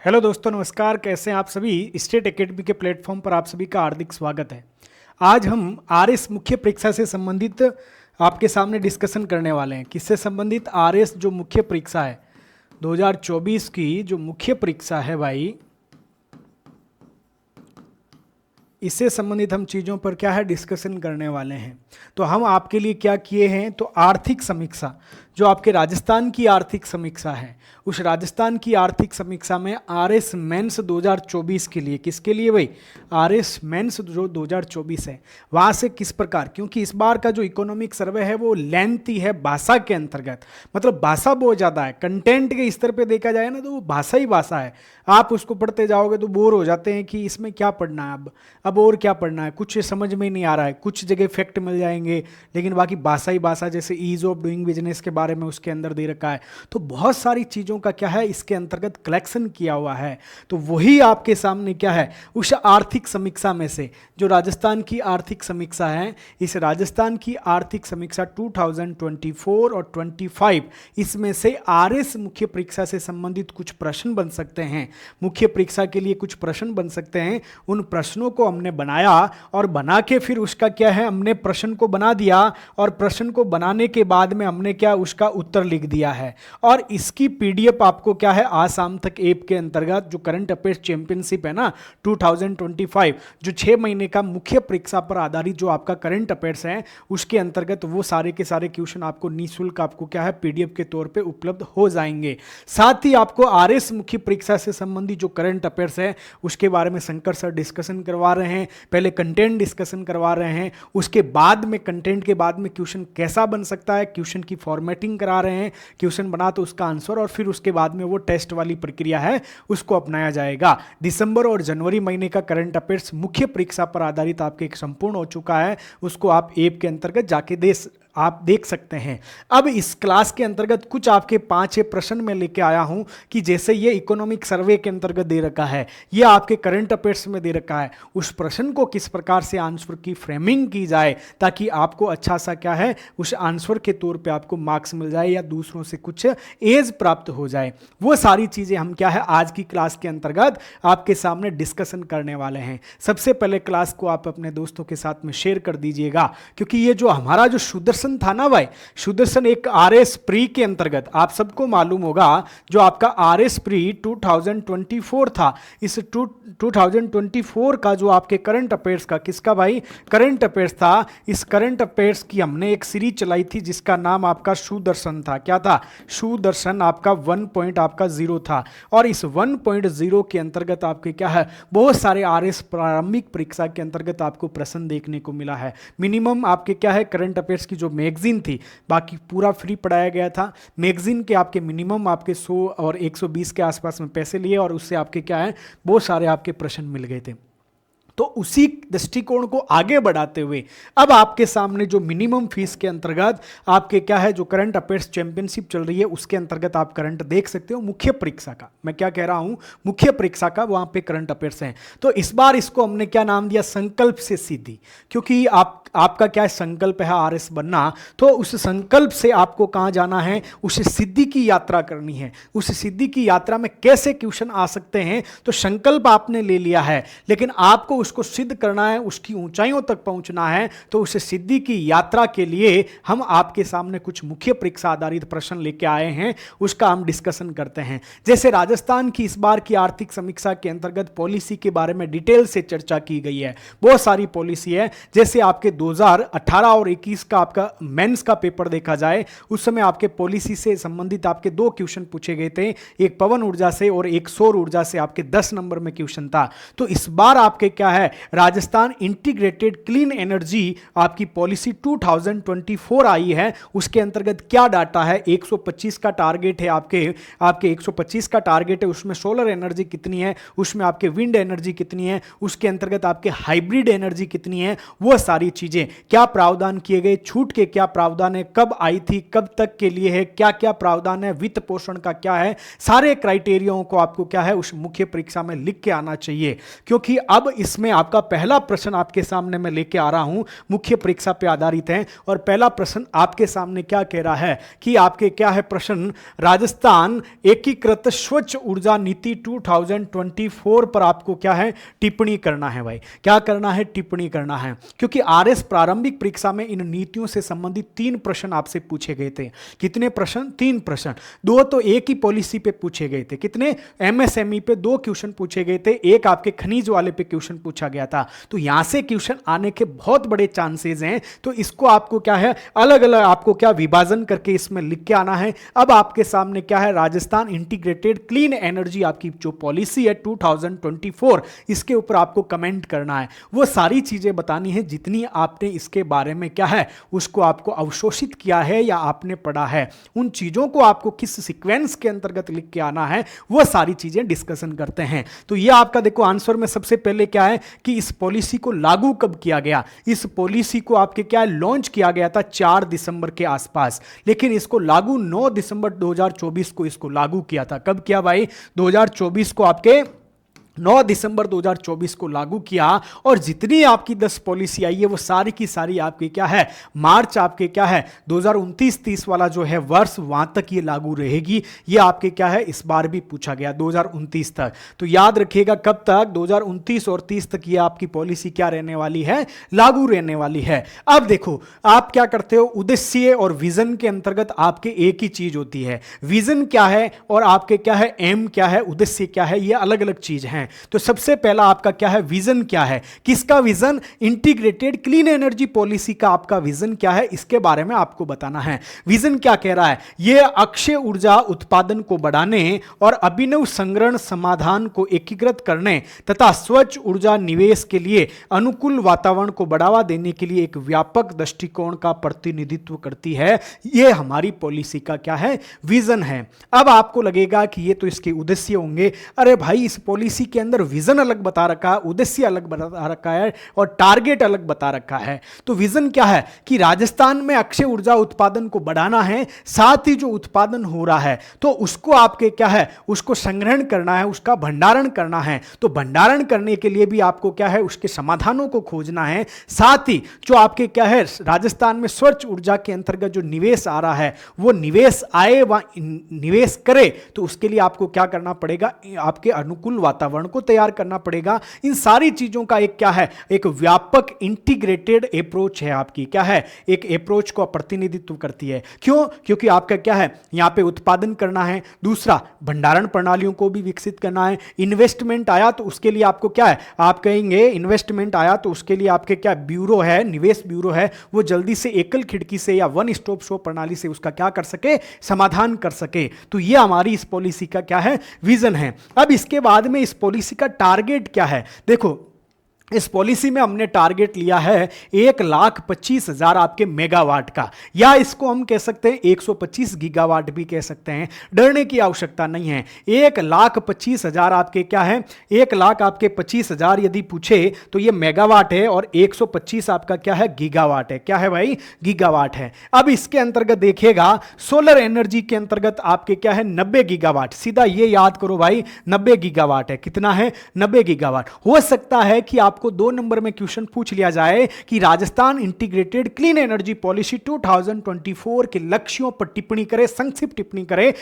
Hello दोस्तों, नमस्कार। कैसे हैं आप सभी। स्टेट एकेडमी के प्लेटफॉर्म पर आप सभी का हार्दिक स्वागत है। आज हम आरएस मुख्य परीक्षा से संबंधित आपके सामने डिस्कशन करने वाले हैं। किससे संबंधित? आरएस जो मुख्य परीक्षा है 2024 की, जो मुख्य परीक्षा है भाई, इससे संबंधित हम चीज़ों पर क्या है डिस्कशन करने वाले हैं। तो हम आपके लिए क्या किए हैं, तो आर्थिक समीक्षा, जो आपके राजस्थान की आर्थिक समीक्षा है, उस राजस्थान की आर्थिक समीक्षा में आरएस मेंस 2024 के लिए, किसके लिए भाई? आरएस मेंस जो 2024 है, वहाँ से किस प्रकार, क्योंकि इस बार का जो इकोनॉमिक सर्वे है वो लेंथी है भाषा के अंतर्गत, मतलब भाषा बहुत ज़्यादा है। कंटेंट के स्तर पे देखा जाए ना तो वो भाषा ही भाषा है। आप उसको पढ़ते जाओगे तो बोर हो जाते हैं कि इसमें क्या पढ़ना है, अब और क्या पढ़ना है, कुछ समझ में नहीं आ रहा है। कुछ जगह फैक्ट मिल जाएंगे लेकिन बाकी भाषा ही भाषा, जैसे ईज ऑफ डूइंग बिजनेस के बारे में उसके अंदर दे रखा है। तो बहुत सारी चीज़ों का क्या है इसके अंतर्गत कलेक्शन किया हुआ है। तो वही आपके सामने क्या है, उस आर्थिक समीक्षा में से, जो राजस्थान की आर्थिक समीक्षा है, इस राजस्थान की आर्थिक समीक्षा 2024 और 25, इसमें से आरएस मुख्य परीक्षा से संबंधित कुछ प्रश्न बन सकते हैं। मुख्य परीक्षा के लिए कुछ प्रश्न बन सकते हैं। उन प्रश्नों को हमने बनाया और बना के फिर उसका क्या है, हमने प्रश्न को बना दिया और प्रश्न को बनाने के बाद में हमने क्या उसका उत्तर लिख दिया है। और इसकी पीडीएफ आपको क्या है आज शाम तक ऐप के अंतर्गत, जो करंट अफेयर्स चैंपियनशिप है ना 2025, जो 6 महीने का मुख्य परीक्षा पर आधारित जो आपका करंट अफेयर्स है, उसके अंतर्गत वो सारे के सारे क्वेश्चन आपको निःशुल्क आपको क्या है पीडीएफ के तौर पे उपलब्ध हो जाएंगे। साथ ही आपको आरएस मुख्य परीक्षा से संबंधित जो करंट अफेयर्स है उसके बारे में शंकर सर डिस्कशन करवा रहे हैं। पहले कंटेंट डिस्कशन करवा रहे हैं, उसके बाद में कंटेंट के बाद में क्वेश्चन कैसा बन सकता है, क्वेश्चन की फॉर्मेटिंग करा रहे हैं। क्वेश्चन बना तो उसका आंसर, और फिर उसके बाद में वो टेस्ट वाली प्रक्रिया है उसको अपनाया जाएगा। दिसंबर और जनवरी महीने का करंट अफेयर्स मुख्य परीक्षा पर आधारित आपके एक संपूर्ण हो चुका है, उसको आप ऐप के अंतर्गत जाके आप देख सकते हैं। अब इस क्लास के अंतर्गत कुछ आपके 5-6 प्रश्न मैं लेके आया हूं कि जैसे ये इकोनॉमिक सर्वे के अंतर्गत दे रखा है, ये आपके करंट अफेयर्स में दे रखा है, उस प्रश्न को किस प्रकार से आंसर की फ्रेमिंग की जाए ताकि आपको अच्छा सा क्या है उस आंसर के तौर पे आपको मार्क्स मिल जाए या दूसरों से कुछ एज प्राप्त हो जाए, वो सारी चीजें हम क्या है आज की क्लास के अंतर्गत आपके सामने डिस्कशन करने वाले हैं। सबसे पहले क्लास को आप अपने दोस्तों के साथ में शेयर कर दीजिएगा, क्योंकि ये जो हमारा जो सुदर्शन था ना भाई, सुदर्शन एक आरएस प्री के अंतर्गत, आप सबको मालूम होगा जो आपका आरएस प्री 2024 था, इस 2024 का जो आपके करंट अफेयर्स का, किसका भाई करंट अफेयर्स था, इस करंट अफेयर्स की हमने एक सीरीज चलाई थी जिसका नाम आपका सुदर्शन था। क्या था? सुदर्शन आपका 1.0 था। और इस 1.0 के अंतर्गत आपके क्या है बहुत सारे आरएस प्रारंभिक परीक्षा के अंतर्गत आपको प्रश्न देखने को मिला है। मिनिमम आपके क्या है करंट अफेयर्स की जो मैगजीन थी, बाकी पूरा फ्री पढ़ाया गया था। मैगजीन के आपके मिनिमम आपके 100 और 120 के आसपास में पैसे लिए और उससे आपके क्या है बहुत सारे आपके प्रश्न मिल गए थे। तो उसी दृष्टिकोण को आगे बढ़ाते हुए अब आपके सामने जो मिनिमम फीस के अंतर्गत आपके क्या है जो करंट अफेयर्स चैंपियनशिप चल रही है उसके अंतर्गत आप करंट देख सकते हो। मुख्य परीक्षा का मैं क्या कह रहा हूं, मुख्य परीक्षा का वहां पे करंट अफेयर्स हैं। तो इस बार इसको हमने क्या नाम दिया, संकल्प से सिद्धि, क्योंकि आपका क्या है संकल्प है आरएस बनना, तो उस संकल्प से आपको कहां जाना है, उस सिद्धि की यात्रा करनी है। उस सिद्धि की यात्रा में कैसे क्वेश्चन आ सकते हैं, तो संकल्प आपने ले लिया है लेकिन आपको उसको सिद्ध करना है, उसकी ऊंचाइयों तक पहुंचना है। तो उस सिद्धि की यात्रा के लिए हम आपके सामने कुछ मुख्य परीक्षा आधारित प्रश्न लेके आए हैं, उसका हम डिस्कशन करते हैं। जैसे राजस्थान की इस बार की आर्थिक समीक्षा के अंतर्गत पॉलिसी के बारे में डिटेल से चर्चा की गई है। बहुत सारी पॉलिसी है। जैसे आपके 2018 और 21 का आपका मेंस का पेपर देखा जाए, उस समय आपके पॉलिसी से संबंधित आपके 2 क्वेश्चन पूछे गए थे, एक पवन ऊर्जा से और एक सौर ऊर्जा से, आपके 10 नंबर में क्वेश्चन था। तो इस बार आपके क्या है राजस्थान इंटीग्रेटेड क्लीन एनर्जी आपकी पॉलिसी 2024 आई है, उसके अंतर्गत क्या डाटा है, 125 का टारगेट है, आपके 125 का टारगेट है, उसमें सोलर एनर्जी कितनी है, उसमें आपके विंड एनर्जी कितनी है, उसके अंतर्गत आपके हाइब्रिड एनर्जी कितनी है, वो सारी चीजें, क्या प्रावधान किए गए, छूट के क्या प्रावधान है, कब आई थी, कब तक के लिए है, क्या क्या प्रावधान है, वित्त पोषण का क्या है, सारे क्राइटेरिया को आपको क्या है उस मुख्य परीक्षा में लिख के आना चाहिए। क्योंकि अब इसमें में आपका पहला प्रश्न आपके सामने मैं लेके आ रहा हूं, मुख्य परीक्षा पे आधारित है। और पहला प्रश्न आपके सामने क्या कह रहा है कि आपके क्या है प्रश्न, राजस्थान एकीकृत स्वच्छ ऊर्जा नीति 2024 पर आपको क्या है टिप्पणी करना है। भाई क्या करना है, टिप्पणी करना है, क्योंकि आरएस प्रारंभिक परीक्षा में इन नीतियों से संबंधित 3 प्रश्न आपसे पूछे गए थे। कितने प्रश्न? 3 प्रश्न। 2 तो एक ही पॉलिसी पे पूछे गए थे। कितने? एमएसएमई पे 2 क्वेश्चन पूछे गए थे, एक आपके खनिज वाले पे क्वेश्चन पूछा गया था। तो यहां से क्वेश्चन आने के बहुत बड़े चांसेस हैं। तो इसको आपको क्या है अलग अलग आपको क्या विभाजन करके इसमें लिख के आना है। अब आपके सामने क्या है, राजस्थान इंटीग्रेटेड क्लीन एनर्जी आपकी जो पॉलिसी है 2024, इसके ऊपर आपको कमेंट करना है। वो सारी चीजें बतानी है जितनी आपने इसके बारे में क्या है उसको आपको अवशोषित किया है या आपने पढ़ा है। उन चीजों को आपको किस सीक्वेंस के अंतर्गत लिख के आना है, वो सारी चीजें डिस्कशन करते हैं। तो ये आपका देखो आंसर में सबसे पहले क्या है कि इस पॉलिसी को लागू कब किया गया। इस पॉलिसी को आपके क्या है लॉन्च किया गया था 4 दिसंबर के आसपास, लेकिन इसको लागू 9 दिसंबर 2024 को इसको लागू किया था। कब किया भाई? 2024 को आपके 9 दिसंबर 2024 को लागू किया। और जितनी आपकी 10 पॉलिसी आई है वो सारी की सारी आपकी क्या है मार्च आपके क्या है 2029-30 वाला जो है वर्ष वहां तक ये लागू रहेगी। ये आपके क्या है इस बार भी पूछा गया 2029 तक। तो याद रखिएगा कब तक, 2029 और 30 तक ये आपकी पॉलिसी क्या रहने वाली है, लागू रहने वाली है। अब देखो आप क्या करते हो, उद्देश्य और विजन के अंतर्गत आपके एक ही चीज होती है। विजन क्या है और आपके क्या है एम क्या है, उद्देश्य क्या है, ये अलग अलग चीज हैं। तो सबसे पहला आपका क्या है विजन क्या है, किसका vision? Integrated clean energy policy का आपका विजन क्या है, इसके बारे में आपको बताना है। विजन क्या कह रहा है? यह अक्षय ऊर्जा उत्पादन को बढ़ाने और अभिनव संग्रहण समाधान को एकीकृत करने तथा स्वच्छ ऊर्जा निवेश के लिए अनुकूल वातावरण को बढ़ावा देने के लिए एक व्यापक दृष्टिकोण का प्रतिनिधित्व करती है। यह हमारी पॉलिसी का क्या है विजन है। अब आपको लगेगा कि ये तो इसके उद्देश्य होंगे। अरे भाई इस पॉलिसी के अंदर विजन अलग बता रखा है, उद्देश्य अलग बता रखा है और टारगेट अलग बता रखा है। तो विजन क्या है कि राजस्थान में अक्षय ऊर्जा उत्पादन को बढ़ाना है, साथ ही जो उत्पादन हो रहा है तो उसको आपके क्या है उसको संग्रहण करना है, उसका भंडारण करना है। तो भंडारण करने के लिए भी आपको क्या है उसके समाधानों को खोजना है। साथ ही जो आपके क्या है राजस्थान में स्वच्छ ऊर्जा के अंतर्गत जो निवेश आ रहा है वो निवेश आए व निवेश करे, तो उसके लिए आपको क्या करना पड़ेगा, आपके अनुकूल वातावरण को तैयार करना पड़ेगा। इन सारी चीजों का एक क्या है एक व्यापक इंटीग्रेटेड अप्रोच है आपकी क्या है एक अप्रोच को प्रतिनिधित्व करती है। क्यों? क्योंकि आपका क्या है यहां पे उत्पादन करना है, दूसरा भंडारण प्रणालियों को भी विकसित करना है। इन्वेस्टमेंट आया तो उसके लिए आपको क्या है आप कहेंगे इन्वेस्टमेंट आया तो उसके लिए आपके क्या ब्यूरो है, निवेश ब्यूरो है, वो जल्दी से एकल खिड़की से या वन स्टॉप शॉप प्रणाली से उसका क्या कर सके समाधान कर सके। तो ये हमारी इस पॉलिसी का क्या है विजन है। अब इसके बाद में इस पॉलिसी का टारगेट क्या है, देखो इस पॉलिसी में हमने टारगेट लिया है 1,25,000 आपके मेगावाट का, या इसको हम कह सकते हैं 125 गीगावाट भी कह सकते हैं। डरने की आवश्यकता नहीं है। 1,25,000 आपके क्या है 1,25,000 यदि पूछे तो ये मेगावाट है और 125 आपका क्या है गीगावाट है। क्या है भाई? गीगावाट है। अब इसके अंतर्गत देखिएगा सोलर एनर्जी के अंतर्गत आपके क्या है 90 गीगावाट। सीधा ये याद करो भाई 90 गीगावाट है। कितना है? 90 गीगावाट। हो सकता है कि आपको 2 नंबर में क्वेश्चन पूछ लिया जाए कि Rajasthan integrated clean energy policy 2024 के लक्ष्यों पर टिप्पणी करे, संक्षिप्त टिप्पणी करे,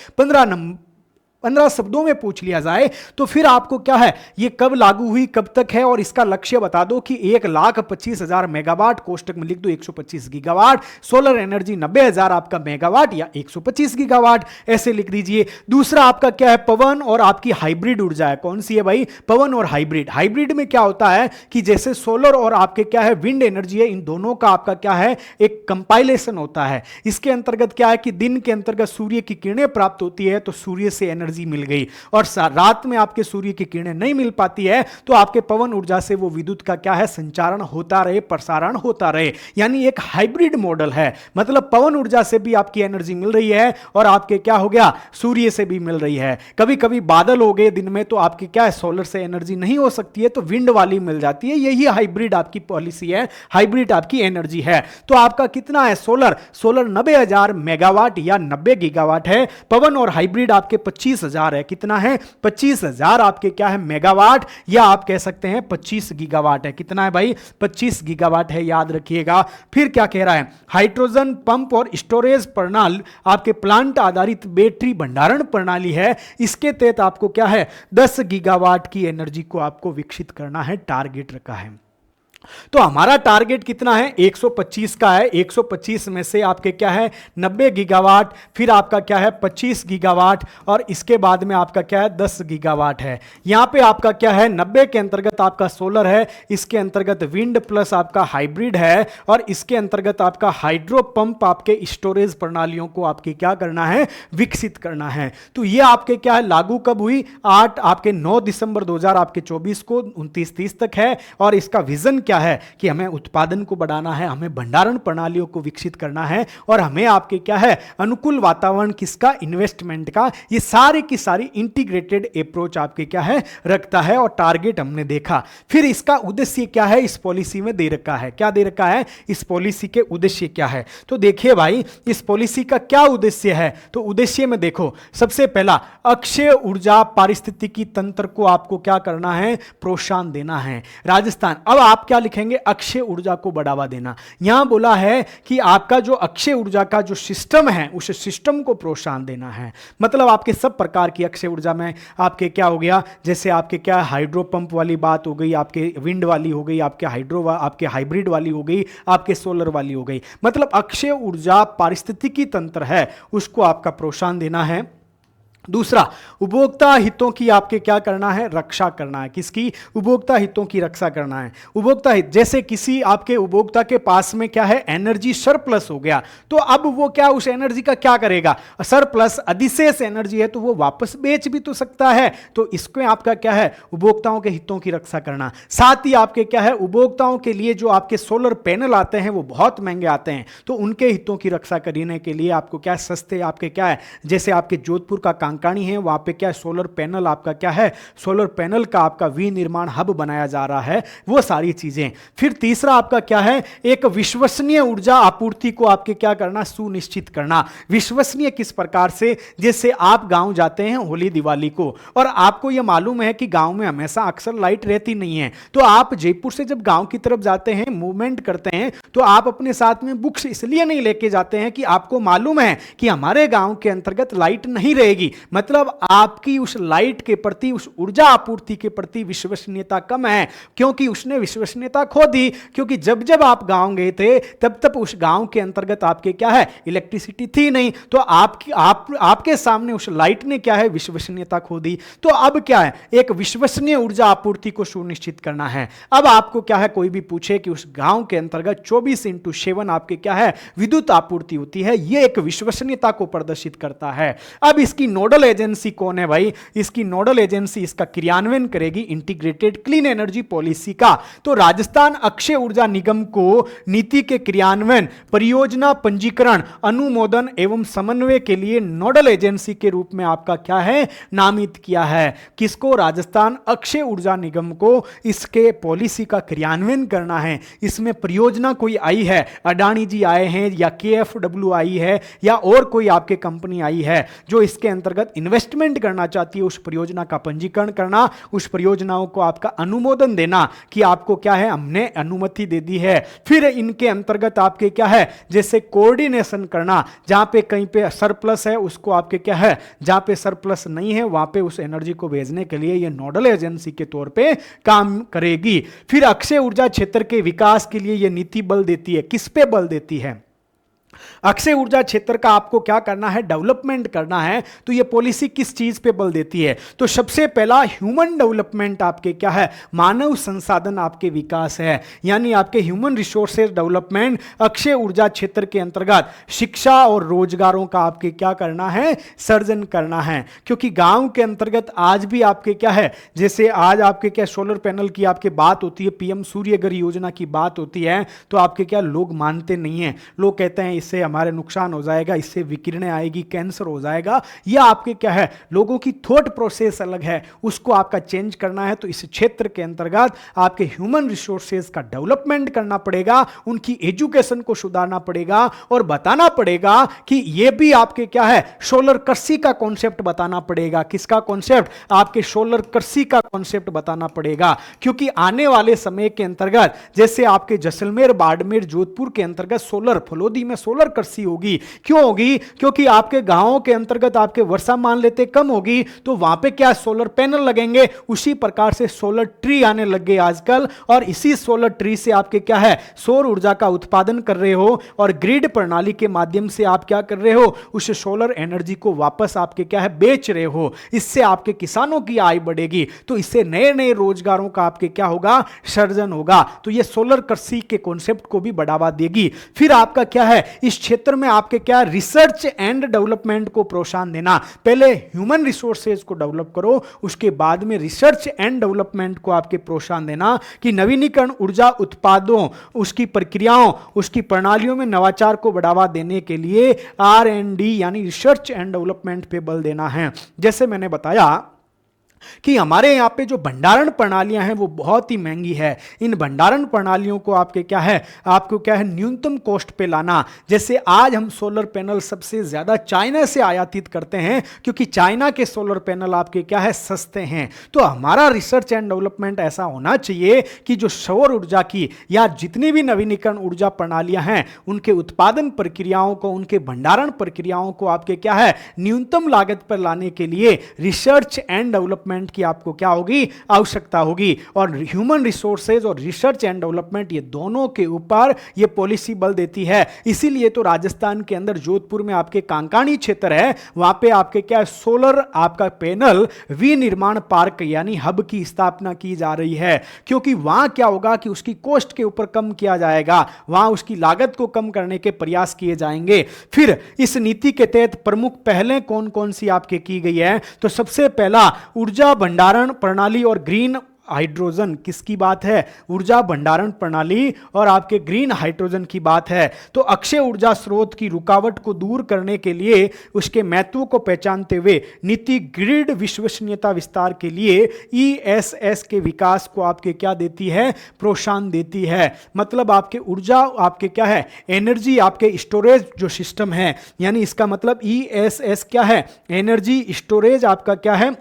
15 शब्दों में पूछ लिया जाए तो फिर आपको क्या है ये कब लागू हुई, कब तक है और इसका लक्ष्य बता दो कि 1,25,000 मेगावाट, कोष्टक में लिख दो 125 गीगावाट, सोलर एनर्जी 90,000 आपका मेगावाट या 125 गीगावाट ऐसे लिख दीजिए। दूसरा आपका क्या है पवन और आपकी हाइब्रिड ऊर्जा है। कौन सी है भाई? पवन और हाइब्रिड। हाइब्रिड में क्या होता है कि जैसे सोलर और आपके क्या है विंड एनर्जी है, इन दोनों का आपका क्या है एक कंपाइलेशन होता है। इसके अंतर्गत क्या है कि दिन के अंतर्गत सूर्य की किरणें प्राप्त होती है तो सूर्य से एनर्जी मिल गई, और रात में आपके सूर्य की किरणें नहीं मिल पाती है तो आपके पवन ऊर्जा से वो विद्युत का क्या है संचारण होता रहे, प्रसारण होता रहे। यानी एक हाइब्रिड मॉडल है, मतलब पवन ऊर्जा से भी आपकी एनर्जी मिल रही है और आपके क्या हो गया सूर्य से भी मिल रही है। कभी कभी बादल हो गए दिन में तो आपकी क्या है सोलर से एनर्जी नहीं हो सकती है तो विंड वाली मिल जाती है। यही हाइब्रिड आपकी पॉलिसी है, हाइब्रिड आपकी एनर्जी है। तो आपका कितना है सोलर 90,000 मेगावाट या 90 गीगावाट है। पवन और हाइब्रिड आपके 25,000 25,000 है। कितना है? 25,000 आपके क्या है मेगावाट, या आप कह सकते हैं 25 गीगावाट है। कितना है भाई? 25 गीगावाट है, याद रखिएगा। फिर क्या कह रहा है? हाइड्रोजन पंप और स्टोरेज प्रणाली आपके प्लांट आधारित बैटरी भंडारण प्रणाली है, इसके तहत आपको क्या है 10 गीगावाट की एनर्जी को आपको विकसित करना है, टारगेट रखा है। तो हमारा टारगेट कितना है? 125 का है। 125 में से आपके क्या है 90 गीगावाट, फिर आपका क्या है 25 गीगावाट, और इसके बाद में आपका क्या है 10 गीगावाट है। यहां पे आपका क्या है 90 के अंतर्गत आपका सोलर है, इसके अंतर्गत विंड प्लस आपका हाइब्रिड है, और इसके अंतर्गत आपका हाइड्रो पंप आपके स्टोरेज प्रणालियों को आपके क्या करना है विकसित करना है। तो ये आपके क्या है लागू कब हुई? 9 दिसंबर 2024 को 29-30 तक है। और इसका विजन क्या है कि हमें उत्पादन को बढ़ाना है, हमें भंडारण प्रणालियों को विकसित करना है, और हमें आपके क्या है अनुकूल वातावरण किसका? इन्वेस्टमेंट का। ये सारे की सारी इंटीग्रेटेड अप्रोच आपके क्या है रखता है, और टारगेट हमने देखा। फिर इसका उद्देश्य क्या है इस पॉलिसी में दे रखा है। क्या दे रखा है? इस पॉलिसी के उद्देश्य क्या है? तो देखिए भाई, इस पॉलिसी का क्या उद्देश्य है? तो उद्देश्य में देखो, सबसे पहला अक्षय ऊर्जा पारिस्थितिकी तंत्र को आपको क्या करना है? प्रोत्साहन देना है। राजस्थान, अब आप क्या लिखेंगे? अक्षय ऊर्जा को बढ़ावा देना। यहां बोला है कि आपका जो अक्षय ऊर्जा का जो सिस्टम है उस सिस्टम को प्रोत्साहन देना है। मतलब आपके सब प्रकार की अक्षय ऊर्जा में आपके क्या हो गया, जैसे आपके क्या हाइड्रो पंप वाली बात हो गई, आपके विंड वाली हो गई, आपके हाइब्रिड वाली हो गई, आपके सोलर वाली हो गई। मतलब अक्षय ऊर्जा पारिस्थितिकी तंत्र है उसको आपका प्रोत्साहन देना है। दूसरा, उपभोक्ता हितों की आपके क्या करना है? रक्षा करना है। किसकी? उपभोक्ता हितों की रक्षा करना है। उपभोक्ता हित, जैसे किसी आपके उपभोक्ता के पास में क्या है एनर्जी सरप्लस हो गया, तो अब वो क्या उस एनर्जी का क्या करेगा? सरप्लस अधिशेष एनर्जी है तो वो वापस बेच भी तो सकता है। तो इसमें आपका क्या है उपभोक्ताओं के हितों की रक्षा करना। साथ ही आपके क्या है उपभोक्ताओं के लिए जो आपके सोलर पैनल आते हैं वो बहुत महंगे आते हैं, तो उनके हितों की रक्षा करने के लिए आपको क्या सस्ते आपके क्या है, जैसे आपके जोधपुर का कांकाणी है वहां पे क्या सोलर पैनल आपका क्या है सोलर पैनल का आपका विनिर्माण हब बनाया जा रहा है, वो सारी चीजें। फिर तीसरा आपका क्या है एक विश्वसनीय ऊर्जा आपूर्ति को आपके क्या करना सुनिश्चित करना। विश्वसनीय किस प्रकार से? जैसे आप गांव जाते हैं होली दिवाली को और आपको यह मालूम है कि गांव में हमेशा अक्सर लाइट रहती नहीं है, तो आप जयपुर से जब गांव की तरफ जाते हैं मूवमेंट करते हैं तो आप अपने साथ में बुक्स इसलिए नहीं लेके जाते हैं कि आपको मालूम है कि हमारे गांव के अंतर्गत लाइट नहीं रहेगी। मतलब आपकी उस लाइट के प्रति उस ऊर्जा आपूर्ति के प्रति विश्वसनीयता कम है, क्योंकि उसने विश्वसनीयता खो दी। क्योंकि जब जब आप गांव गए थे तब तब उस गांव के अंतर्गत आपके क्या है इलेक्ट्रिसिटी थी नहीं, तो आपके सामने उस लाइट ने क्या है विश्वसनीयता खो दी। तो अब क्या है एक विश्वसनीय ऊर्जा आपूर्ति को सुनिश्चित करना है। अब आपको क्या है कोई भी पूछे कि उस गांव के अंतर्गत 24/7 आपके क्या है विद्युत आपूर्ति होती है, यह एक विश्वसनीयता को प्रदर्शित करता है। अब इसकी नोडल एजेंसी कौन है भाई? इसकी नोडल एजेंसी इसका क्रियान्वयन करेगी इंटीग्रेटेड क्लीन एनर्जी पॉलिसी का। तो राजस्थान अक्षय ऊर्जा निगम को नीति के क्रियान्वयन परियोजना पंजीकरण अनुमोदन एवं समन्वय के लिए नोडल एजेंसी के रूप में आपका क्या है नामित किया है। किसको? राजस्थान अक्षय ऊर्जा निगम को इसके पॉलिसी का क्रियान्वयन करना है। इसमें परियोजना कोई आई है, अडानी जी आए हैं या KFW आई है या और कोई आपके कंपनी आई है जो इसके अंतर्गत इन्वेस्टमेंट करना चाहती है, उस परियोजना का पंजीकरण करना, उस परियोजनाओं को आपका अनुमोदन देना कि आपको क्या है हमने अनुमति दे दी है। फिर इनके अंतर्गत आपके क्या है जैसे कोऑर्डिनेशन करना, जहां पे कहीं पे सरप्लस है उसको आपके क्या है, जहां पे सरप्लस नहीं है वहां पे उस एनर्जी को भेजने के लिए ये नोडल एजेंसी के तौर पे काम करेगी। फिर अक्षय ऊर्जा क्षेत्र के विकास के लिए ये नीति बल देती है। किस पे बल देती है? अक्षय ऊर्जा क्षेत्र का आपको क्या करना है डेवलपमेंट करना है। तो ये पॉलिसी किस चीज पे बल देती है? तो सबसे पहला ह्यूमन डेवलपमेंट आपके क्या है मानव संसाधन आपके विकास है, यानी आपके ह्यूमन रिसोर्सेज डेवलपमेंट अक्षय ऊर्जा क्षेत्र के अंतर्गत शिक्षा और रोजगारों का आपके क्या करना है सर्जन करना है। क्योंकि गांव के अंतर्गत आज भी आपके क्या है जैसे आज आपके क्या सोलर पैनल की आपके बात होती है, PM सूर्यघर योजना की बात होती है, तो आपके क्या लोग मानते नहीं है, लोग कहते हैं इससे हमारे नुकसान हो जाएगा, इससे विकिरणें आएगी, कैंसर हो जाएगा, या आपके क्या है लोगों की थॉट प्रोसेस अलग है, उसको आपका चेंज करना है, तो इस क्षेत्र के अंतर्गत आपके ह्यूमन रिसोर्सेज का डेवलपमेंट करना पड़ेगा, उनकी एजुकेशन को सुधारना पड़ेगा और बताना पड़ेगा कि ये भी आपके क्या है सोलर कृषि का कॉन्सेप्ट बताना पड़ेगा। किसका कॉन्सेप्ट? आपके सोलर कृषि का कॉन्सेप्ट बताना पड़ेगा, क्योंकि आने वाले समय के अंतर्गत जैसे आपके जैसलमेर, बाड़मेर, जोधपुर के अंतर्गत सोलर, फलोदी में सोलर कृषि होगी। क्यों होगी? क्योंकि आपके गांवों के अंतर्गत आपके वर्षा मान लेते कम होगी, तो वहां पे क्या सोलर पैनल लगेंगे। उसी प्रकार से सोलर ट्री आने लग गए आजकल, और इसी सोलर ट्री से आपके क्या है सौर ऊर्जा का उत्पादन कर रहे हो, और ग्रिड प्रणाली के माध्यम से आप क्या कर रहे हो, उस सोलर एनर्जी को वापस आपके क्या है बेच रहे हो। इससे आपके किसानों की आय बढ़ेगी, तो इससे नए नए रोजगारों का आपके क्या होगा सृजन होगा। तो ये सोलर कृषि के कॉन्सेप्ट को भी बढ़ावा देगी। फिर आपका क्या है इस क्षेत्र में आपके क्या रिसर्च एंड डेवलपमेंट को प्रोत्साहन देना। पहले ह्यूमन रिसोर्सेज को डेवलप करो, उसके बाद में रिसर्च एंड डेवलपमेंट को आपके प्रोत्साहन देना कि नवीनीकरण ऊर्जा उत्पादों, उसकी प्रक्रियाओं, उसकी प्रणालियों में नवाचार को बढ़ावा देने के लिए R&D यानी रिसर्च एंड डेवलपमेंट पे बल देना है। जैसे मैंने बताया कि हमारे यहाँ पे जो भंडारण प्रणालियां हैं वो बहुत ही महंगी है। इन भंडारण प्रणालियों को आपके क्या है आपको क्या है न्यूनतम कॉस्ट पे लाना। जैसे आज हम सोलर पैनल सबसे ज्यादा चाइना से आयातित करते हैं, क्योंकि चाइना के सोलर पैनल आपके क्या है सस्ते हैं। तो हमारा रिसर्च एंड डेवलपमेंट ऐसा होना चाहिए कि जो सौर ऊर्जा की या जितनी भी नवीनीकरण ऊर्जा प्रणालियां हैं उनके उत्पादन प्रक्रियाओं को, उनके भंडारण प्रक्रियाओं को आपके क्या है न्यूनतम लागत पर लाने के लिए रिसर्च एंड डेवलपमेंट की आपको क्या होगी आवश्यकता होगी। और ह्यूमन रिसोर्सेज और रिसर्च एंड डेवलपमेंट ये दोनों के ऊपर ये पॉलिसी बल देती है। इसीलिए तो राजस्थान के अंदर जोधपुर में आपके कांकाणी क्षेत्र है, वहां पे आपके क्या सोलर आपका पैनल विनिर्माण पार्क यानी हब की स्थापना की जा रही है। क्योंकि वहां क्या होगा कि उसकी कॉस्ट के ऊपर कम किया जाएगा, वहां उसकी लागत को कम करने के प्रयास किए जाएंगे। फिर इस नीति के तहत प्रमुख पहलें कौन कौन सी आपके की गई है? तो सबसे पहला ऊर्जा भंडारण प्रणाली और ग्रीन हाइड्रोजन। किसकी बात है? ऊर्जा भंडारण प्रणाली और आपके ग्रीन हाइड्रोजन की बात है। तो अक्षय ऊर्जा स्रोत की रुकावट को दूर करने के लिए उसके महत्व को पहचानते हुए नीति ग्रिड विश्वसनीयता विस्तार के लिए ESS के विकास को आपके क्या देती है प्रोत्साहन देती है। मतलब आपके ऊर्जा आपके क्या है एनर्जी आपके स्टोरेज जो सिस्टम है, यानी इसका मतलब ESS क्या है एनर्जी स्टोरेज आपका क्या है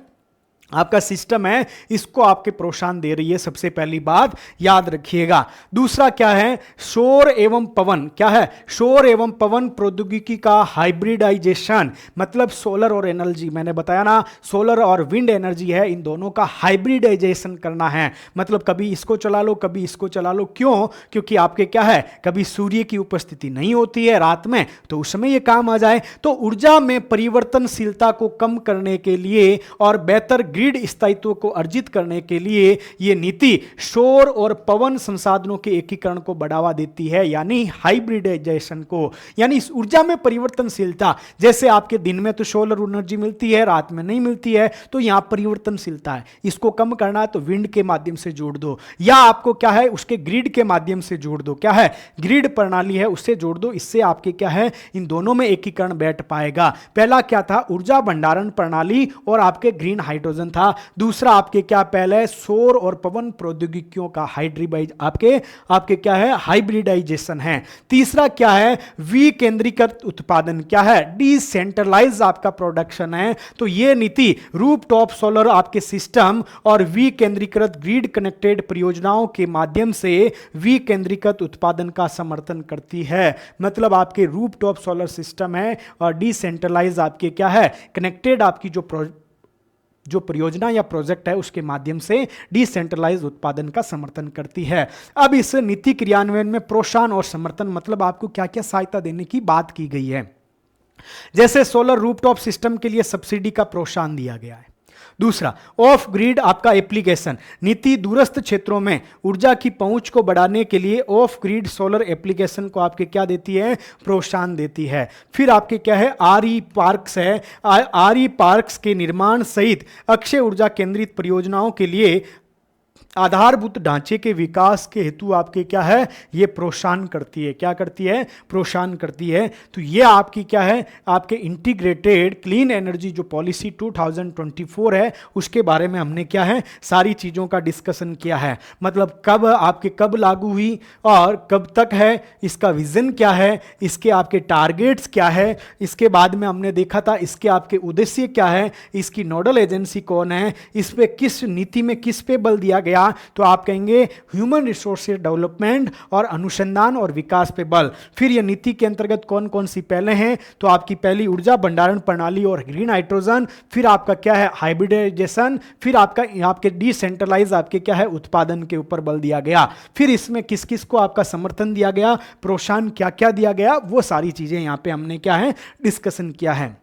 आपका सिस्टम है, इसको आपके प्रोत्साहन दे रही है। सबसे पहली बात याद रखिएगा। दूसरा क्या है? सौर एवं पवन। क्या है? सौर एवं पवन प्रौद्योगिकी का हाइब्रिडाइजेशन। मतलब सोलर और एनर्जी, मैंने बताया ना सोलर और विंड एनर्जी है, इन दोनों का हाइब्रिडाइजेशन करना है। मतलब कभी इसको चला लो कभी इसको चला लो। क्यों? क्योंकि आपके क्या है कभी सूर्य की उपस्थिति नहीं होती है रात में, तो उस समय ये काम आ जाए। तो ऊर्जा में परिवर्तनशीलता को कम करने के लिए और बेहतर ग्रिड स्थायित्व को अर्जित करने के लिए यह नीति सौर और पवन संसाधनों के एकीकरण को बढ़ावा देती है, यानी हाइब्रिडाइजेशन को। यानी इस ऊर्जा में परिवर्तनशीलता, जैसे आपके दिन में तो सोलर एनर्जी मिलती है, रात में नहीं मिलती है, तो यहां परिवर्तनशीलता है, इसको कम करना है तो विंड के माध्यम से जोड़ दो, या आपको क्या है उसके ग्रिड के माध्यम से जोड़ दो। क्या है ग्रिड प्रणाली है उससे जोड़ दो, इससे आपके क्या है इन दोनों में एकीकरण बैठ पाएगा। पहला क्या था? ऊर्जा भंडारण प्रणाली और आपके ग्रीन हाइड्रोजन था। दूसरा आपके क्या पहले सौर और पवन प्रौद्योगिकियों का आपके क्या है हाइब्रिडाइजेशन है। तीसरा क्या है? विकेंद्रीकृत उत्पादन। क्या है? डिसेंट्रलाइज आपका प्रोडक्शन है। तो यह नीति रूफटॉप सोलर आपके सिस्टम और विकेंद्रीकृत ग्रिड कनेक्टेड परियोजनाओं के माध्यम से विकेंद्रीकृत उत्पादन का समर्थन करती है। मतलब आपके रूफटॉप सोलर सिस्टम है और डिसेंट्रलाइज आपके क्या है कनेक्टेड आपकी जो परियोजना या प्रोजेक्ट है उसके माध्यम से डिसेंट्रलाइज उत्पादन का समर्थन करती है। अब इस नीति क्रियान्वयन में प्रोत्साहन और समर्थन मतलब आपको क्या क्या सहायता देने की बात की गई है। जैसे सोलर रूफटॉप सिस्टम के लिए सब्सिडी का प्रोत्साहन दिया गया है। दूसरा ऑफ ग्रिड आपका एप्लीकेशन नीति दूरस्थ क्षेत्रों में ऊर्जा की पहुंच को बढ़ाने के लिए ऑफ ग्रिड सोलर एप्लीकेशन को आपके क्या देती है प्रोत्साहन देती है। फिर आपके क्या है RE पार्क्स है, RE पार्क्स के निर्माण सहित अक्षय ऊर्जा केंद्रित परियोजनाओं के लिए आधारभूत ढांचे के विकास के हेतु आपके क्या है, ये प्रोत्साहन करती है। क्या करती है? प्रोत्साहन करती है। तो ये आपकी क्या है, आपके इंटीग्रेटेड क्लीन एनर्जी जो पॉलिसी 2024 है उसके बारे में हमने क्या है, सारी चीज़ों का डिस्कशन किया है। मतलब कब लागू हुई और कब तक है, इसका विजन क्या है, इसके आपके टारगेट्स क्या है, इसके बाद में हमने देखा था इसके आपके उद्देश्य क्या है, इसकी नोडल एजेंसी कौन है, इस पे किस नीति में किस पे बल दिया गया। तो आप कहेंगे ह्यूमन रिसोर्सेज डेवलपमेंट और अनुसंधान और विकास पे बल। फिर ये नीति के अंतर्गत कौन कौन सी पहले हैं, तो आपकी पहली ऊर्जा भंडारण प्रणाली और ग्रीन हाइड्रोजन, फिर आपका क्या है हाइब्रिडाइजेशन, फिर आपके डिसेंट्रलाइज आपके क्या है उत्पादन के ऊपर बल दिया गया। फिर इसमें किस किस को आपका समर्थन दिया गया, प्रोत्साहन क्या क्या दिया गया, वो सारी चीजें यहां पे हमने क्या है डिस्कशन किया है।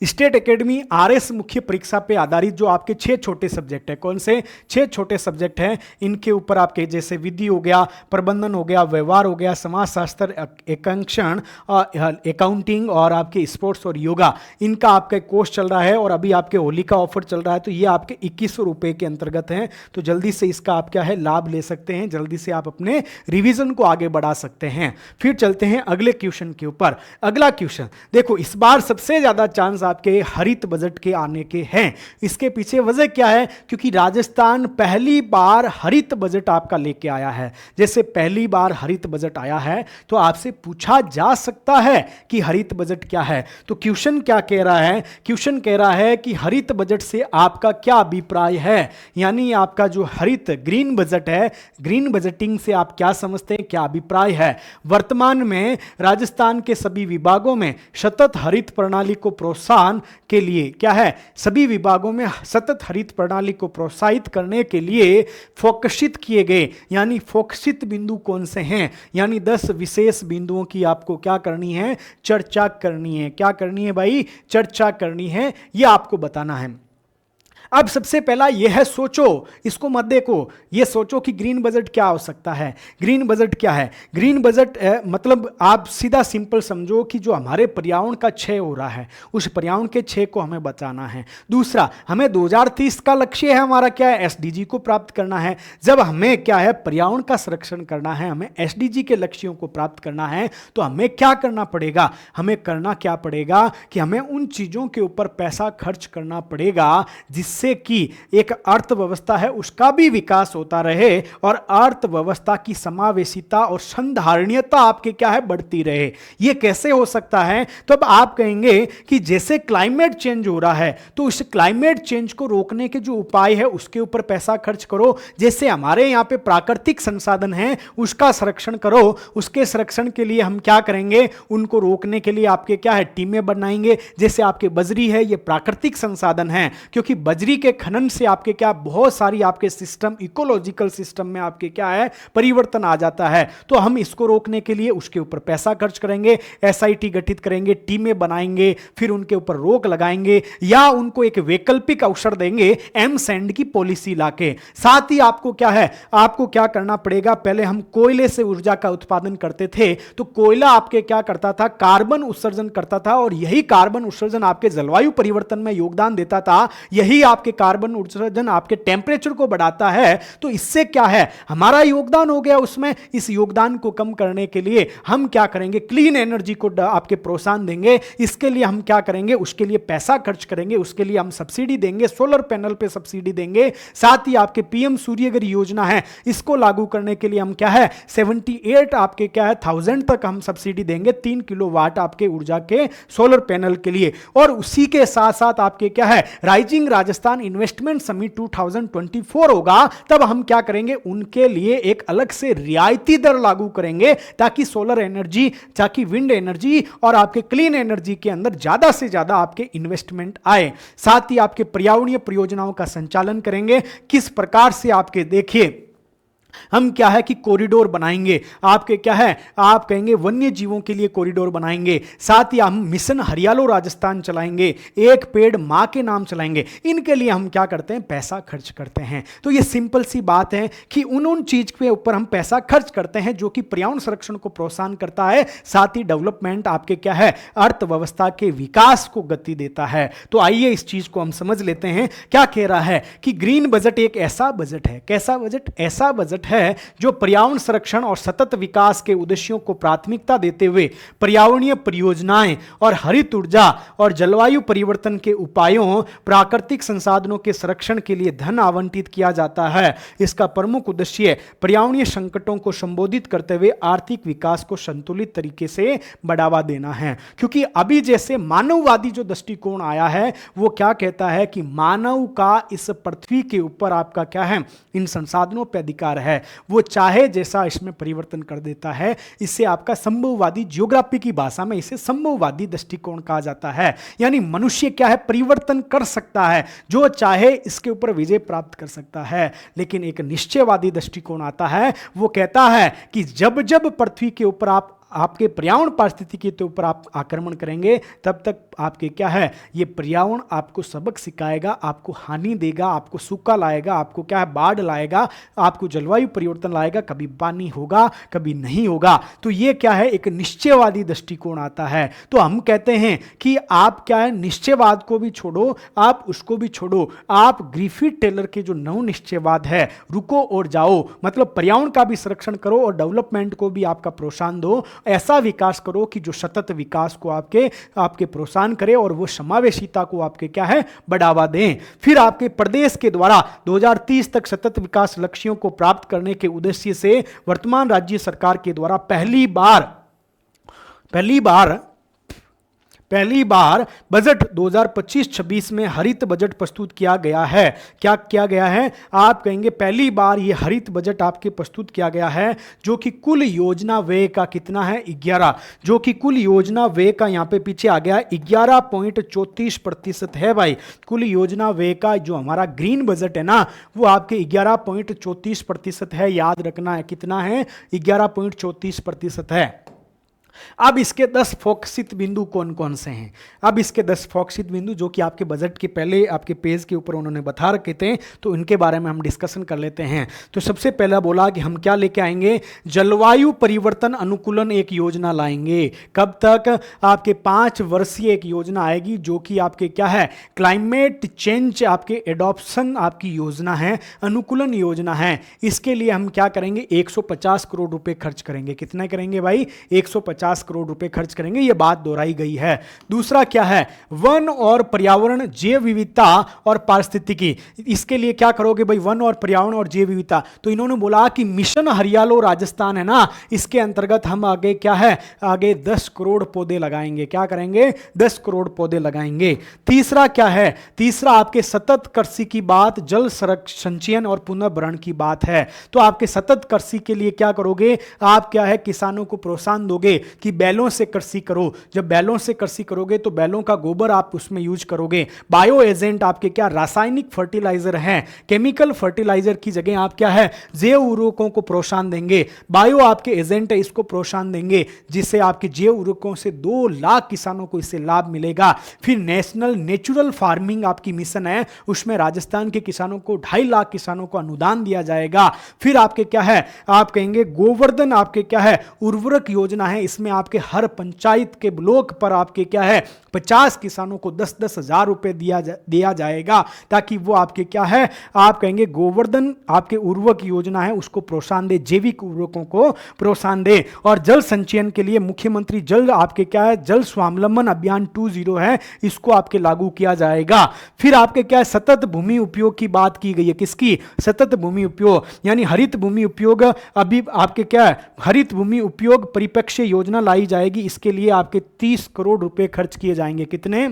स्टेट एकेडमी आरएस मुख्य परीक्षा पे आधारित जो आपके 6 छोटे सब्जेक्ट है, कौन से 6 छोटे सब्जेक्ट हैं, इनके ऊपर आपके जैसे विधि हो गया, प्रबंधन हो गया, व्यवहार हो गया, समाजशास्त्र, एकांक्षण, अकाउंटिंग और आपके स्पोर्ट्स और योगा, इनका आपका कोर्स चल रहा है और अभी आपके होली का ऑफर चल रहा है। तो ये आपके 2100 रुपये के अंतर्गत हैं। तो जल्दी से इसका आप क्या है लाभ ले सकते हैं, जल्दी से आप अपने रिविजन को आगे बढ़ा सकते हैं। फिर चलते हैं अगले क्वेश्चन के ऊपर। अगला क्वेश्चन देखो, इस बार सबसे ज्यादा आपके हरित बजट के आने के हैं। इसके पीछे वजह क्या है, क्योंकि राजस्थान पहली बार हरित बजट आपका लेके आया है। जैसे पहली बार हरित बजट आया है तो आपसे पूछा जा सकता है कि हरित बजट क्या है। तो क्वेश्चन क्या कह रहा है, क्वेश्चन कह रहा है कि हरित बजट से आपका क्या अभिप्राय है, यानी आपका जो हरित ग्रीन बजट है, ग्रीन बजटिंग से आप क्या समझते हैं, क्या अभिप्राय है। वर्तमान में राजस्थान के सभी विभागों में सतत हरित प्रणाली को प्रोत्साहन के लिए क्या है, सभी विभागों में सतत हरित प्रणाली को प्रोत्साहित करने के लिए फोकसित किए गए, यानी फोकसित बिंदु कौन से हैं, यानी 10 विशेष बिंदुओं की आपको क्या करनी है, चर्चा करनी है। क्या करनी है भाई, चर्चा करनी है, यह आपको बताना है। अब सबसे पहला यह है, सोचो, इसको मत देखो, यह सोचो कि ग्रीन बजट क्या हो सकता है। ग्रीन बजट क्या है, ग्रीन बजट मतलब आप सीधा सिंपल समझो कि जो हमारे पर्यावरण का क्षय हो रहा है, उस पर्यावरण के क्षय को हमें बचाना है। दूसरा, हमें 2030 का लक्ष्य है, हमारा क्या है, एसडीजी को प्राप्त करना है। जब हमें क्या है पर्यावरण का संरक्षण करना है, हमें एसडीजी के लक्ष्यों को प्राप्त करना है, तो हमें क्या करना पड़ेगा, हमें करना क्या पड़ेगा कि हमें उन चीजों के ऊपर पैसा खर्च करना पड़ेगा जिससे कि एक अर्थव्यवस्था है उसका भी विकास होता रहे और अर्थव्यवस्था की समावेशिता और संधारणीयता आपके क्या है बढ़ती रहे। यह कैसे हो सकता है, तो अब आप कहेंगे कि जैसे क्लाइमेट चेंज हो रहा है तो उस क्लाइमेट चेंज को रोकने के जो उपाय है उसके ऊपर पैसा खर्च करो। जैसे हमारे यहां पे प्राकृतिक संसाधन है उसका संरक्षण करो, उसके संरक्षण के लिए हम क्या करेंगे, उनको रोकने के लिए आपके क्या है टीमें बनाएंगे। जैसे आपके बजरी है, यह प्राकृतिक संसाधन है, क्योंकि बजरी के खनन से आपके क्या बहुत सारी आपके सिस्टम, इकोलॉजिकल सिस्टम में आपके क्या है परिवर्तन आ जाता है। तो हम इसको रोकने के लिए उसके ऊपर पैसा खर्च करेंगे, एसआईटी गठित करेंगे, टीमें बनाएंगे, फिर उनके ऊपर रोक लगाएंगे या उनको एक वैकल्पिक अवसर देंगे एम सैंड की पॉलिसी लाके। साथ ही आपको क्या है, आपको क्या करना पड़ेगा, पहले हम कोयले से ऊर्जा का उत्पादन करते थे तो कोयला आपके क्या करता था, कार्बन उत्सर्जन करता था और यही कार्बन उत्सर्जन आपके जलवायु परिवर्तन में योगदान देता था। यही आपके कार्बन उत्सर्जन आपके टेम्परेचर को बढ़ाता है। तो इससे क्या है, हमारा योगदान हो गया उसमें। इस योगदान को कम करने के लिए हम क्या करेंगे, क्लीन एनर्जी को आपके प्रोत्साहन देंगे। इसके लिए हम क्या करेंगे, उसके लिए पैसा खर्च करेंगे, उसके लिए हम सब्सिडी देंगे, सोलर पैनल पे सब्सिडी देंगे। साथ ही आपके पीएम सूर्यघर योजना है, इसको लागू करने के लिए हम क्या है 78 आपके क्या है 1000 तक हम सब्सिडी देंगे 3 किलोवाट आपके ऊर्जा के सोलर पैनल के लिए। और उसी के साथ साथ आपके क्या है राइजिंग राजस्थान इन्वेस्टमेंट समिट 2024 होगा, तब हम क्या करेंगे, उनके लिए एक अलग से रियायती दर लागू करेंगे ताकि सोलर एनर्जी, ताकि विंड एनर्जी और आपके क्लीन एनर्जी के अंदर ज्यादा से ज्यादा आपके इन्वेस्टमेंट आए। साथ ही आपके पर्यावरणीय परियोजनाओं का संचालन करेंगे। किस प्रकार से आपके देखिए हम क्या है कि कॉरिडोर बनाएंगे, आपके क्या है, आप कहेंगे वन्य जीवों के लिए कॉरिडोर बनाएंगे, साथ ही हम मिशन हरियालो राजस्थान चलाएंगे, एक पेड़ मां के नाम चलाएंगे। इनके लिए हम क्या करते हैं, पैसा खर्च करते हैं। तो ये सिंपल सी बात है कि उन चीज के ऊपर हम पैसा खर्च करते हैं जो कि पर्यावरण संरक्षण को प्रोत्साहन करता है, साथ ही डेवलपमेंट आपके क्या है, अर्थव्यवस्था के विकास को गति देता है। तो आइए इस चीज को हम समझ लेते हैं। क्या कह रहा है कि ग्रीन बजट एक ऐसा बजट है, कैसा बजट, ऐसा बजट है जो पर्यावरण संरक्षण और सतत विकास के उद्देश्यों को प्राथमिकता देते हुए पर्यावरणीय परियोजनाएं और हरित ऊर्जा और जलवायु परिवर्तन के उपायों, प्राकृतिक संसाधनों के संरक्षण के लिए धन आवंटित किया जाता है। इसका प्रमुख उद्देश्य पर्यावरणीय संकटों को संबोधित करते हुए आर्थिक विकास को संतुलित तरीके से बढ़ावा देना है। क्योंकि अभी जैसे मानववादी जो दृष्टिकोण आया है वो क्या कहता है कि मानव का इस पृथ्वी के ऊपर आपका क्या है, इन संसाधनों पर अधिकार है, वो चाहे जैसा इसमें परिवर्तन कर देता है। इससे आपका संभववादी, जियोग्राफी की भाषा में इसे संभववादी दृष्टिकोण कहा जाता है। यानी मनुष्य क्या है, परिवर्तन कर सकता है, जो चाहे इसके ऊपर विजय प्राप्त कर सकता है। लेकिन एक निश्चयवादी दृष्टिकोण आता है, वो कहता है कि जब जब पृथ्वी के ऊपर आपके पर्यावरण पारिस्थितिकी के ऊपर आप आक्रमण करेंगे तब तक आपके क्या है, ये पर्यावरण आपको सबक सिखाएगा, आपको हानि देगा, आपको सूखा लाएगा, आपको क्या है, बाढ़ लाएगा, आपको जलवायु परिवर्तन लाएगा, कभी पानी होगा कभी नहीं होगा। तो ये क्या है, एक निश्चयवादी दृष्टिकोण आता है। तो हम कहते हैं कि आप क्या है, निश्चयवाद को भी छोड़ो, आप उसको भी छोड़ो, आप ग्रिफिथ टेलर के जो नव निश्चयवाद है, रुको और जाओ, मतलब पर्यावरण का भी संरक्षण करो और डेवलपमेंट को भी आपका प्रोत्साहन दो। ऐसा विकास करो कि जो सतत विकास को आपके प्रोत्साहन करे और वो समावेशिता को आपके क्या है, बढ़ावा दें। फिर आपके प्रदेश के द्वारा 2030 तक सतत विकास लक्ष्यों को प्राप्त करने के उद्देश्य से वर्तमान राज्य सरकार के द्वारा पहली बार बजट 2025-26 में हरित बजट प्रस्तुत किया गया है। क्या किया गया है, आप कहेंगे पहली बार ये हरित बजट आपके प्रस्तुत किया गया है, जो कि कुल योजना व्यय का कितना है, 11, जो कि कुल योजना व्यय का यहां पे पीछे आ गया 11.34% है भाई। कुल योजना व्यय का जो हमारा ग्रीन बजट है ना, वो आपके 11.34% है। याद रखना है कितना है, 11.34% है। अब इसके 10 फोकसित बिंदु कौन कौन से हैं, अब इसके 10 फोकसित बिंदु जो कि आपके बजट के पहले आपके पेज के ऊपर उन्होंने बता रखे थे, तो इनके बारे में हम डिस्कशन कर लेते हैं। तो सबसे पहला बोला कि हम क्या लेके आएंगे, जलवायु परिवर्तन अनुकूलन एक योजना लाएंगे। कब तक, आपके 5 वर्षीय एक योजना आएगी जो कि आपके क्या है, क्लाइमेट चेंज आपके एडॉप्शन आपकी योजना है, अनुकूलन योजना है। इसके लिए हम क्या करेंगे, 150 करोड़ रुपए खर्च करेंगे। कितना करेंगे भाई, 150 करोड़ रुपए खर्च करेंगे, यह बात दोहराई गई है। दूसरा क्या है, वन और पर्यावरण, जैव विविधता और पारिस्थितिकी। इसके लिए क्या करोगे भाई, वन और पर्यावरण और जैव विविधता। तो इन्होंने बोला कि मिशन हरियालो राजस्थान है ना, इसके अंतर्गत हम आगे क्या है, आगे 10 करोड़ पौधे लगाएंगे। क्या करेंगे, 10 करोड़ पौधे लगाएंगे। तीसरा क्या है, तीसरा आपके सतत कृषि की बात, जल संचयन और पुनर्भरण की बात है। तो आपके सतत कृषि के लिए क्या करोगे, आप क्या है, किसानों को प्रोत्साहन दोगे कि बैलों से कृषि करो। जब बैलों से कृषि करोगे तो बैलों का गोबर आप उसमें यूज करोगे। बायो एजेंट आपके क्या, रासायनिक फर्टिलाइजर हैं, केमिकल फर्टिलाइजर की जगह आप क्या है, जैव उर्वरकों को प्रोत्साहन देंगे। बायो आपके एजेंट है, इसको प्रोत्साहन देंगे, जिससे आपके जैव उर्वरकों से 2 लाख किसानों को इससे लाभ मिलेगा। फिर नेशनल नेचुरल फार्मिंग आपकी मिशन है, उसमें राजस्थान के किसानों को 2.5 लाख किसानों को अनुदान दिया जाएगा। फिर आपके क्या है, आप कहेंगे गोवर्धन आपके क्या है, उर्वरक योजना है। इसमें आपके हर पंचायत के ब्लॉक पर आपके क्या है, 50 किसानों को 10-10 हजार रुपए दिया जाएगा, ताकि वो आपके क्या है, आप कहेंगे गोवर्धन आपके उर्वरक योजना है उसको प्रोत्साहन दे, जैविक उर्वरकों को प्रोत्साहन दे। और जल संचयन के लिए मुख्यमंत्री जल आपके क्या है, जल स्वावलंबन अभियान 2.0 है, इसको आपके लागू किया जाएगा। फिर आपके क्या है, सतत भूमि उपयोग की बात की गई है। किसकी, सतत भूमि उपयोग, यानी हरित भूमि उपयोग। अभी आपके क्या है, हरित भूमि उपयोग परिप्रेक्ष्य योजना लाई जाएगी। इसके लिए आपके 30 करोड़ रुपए खर्च किए जाएंगे। कितने,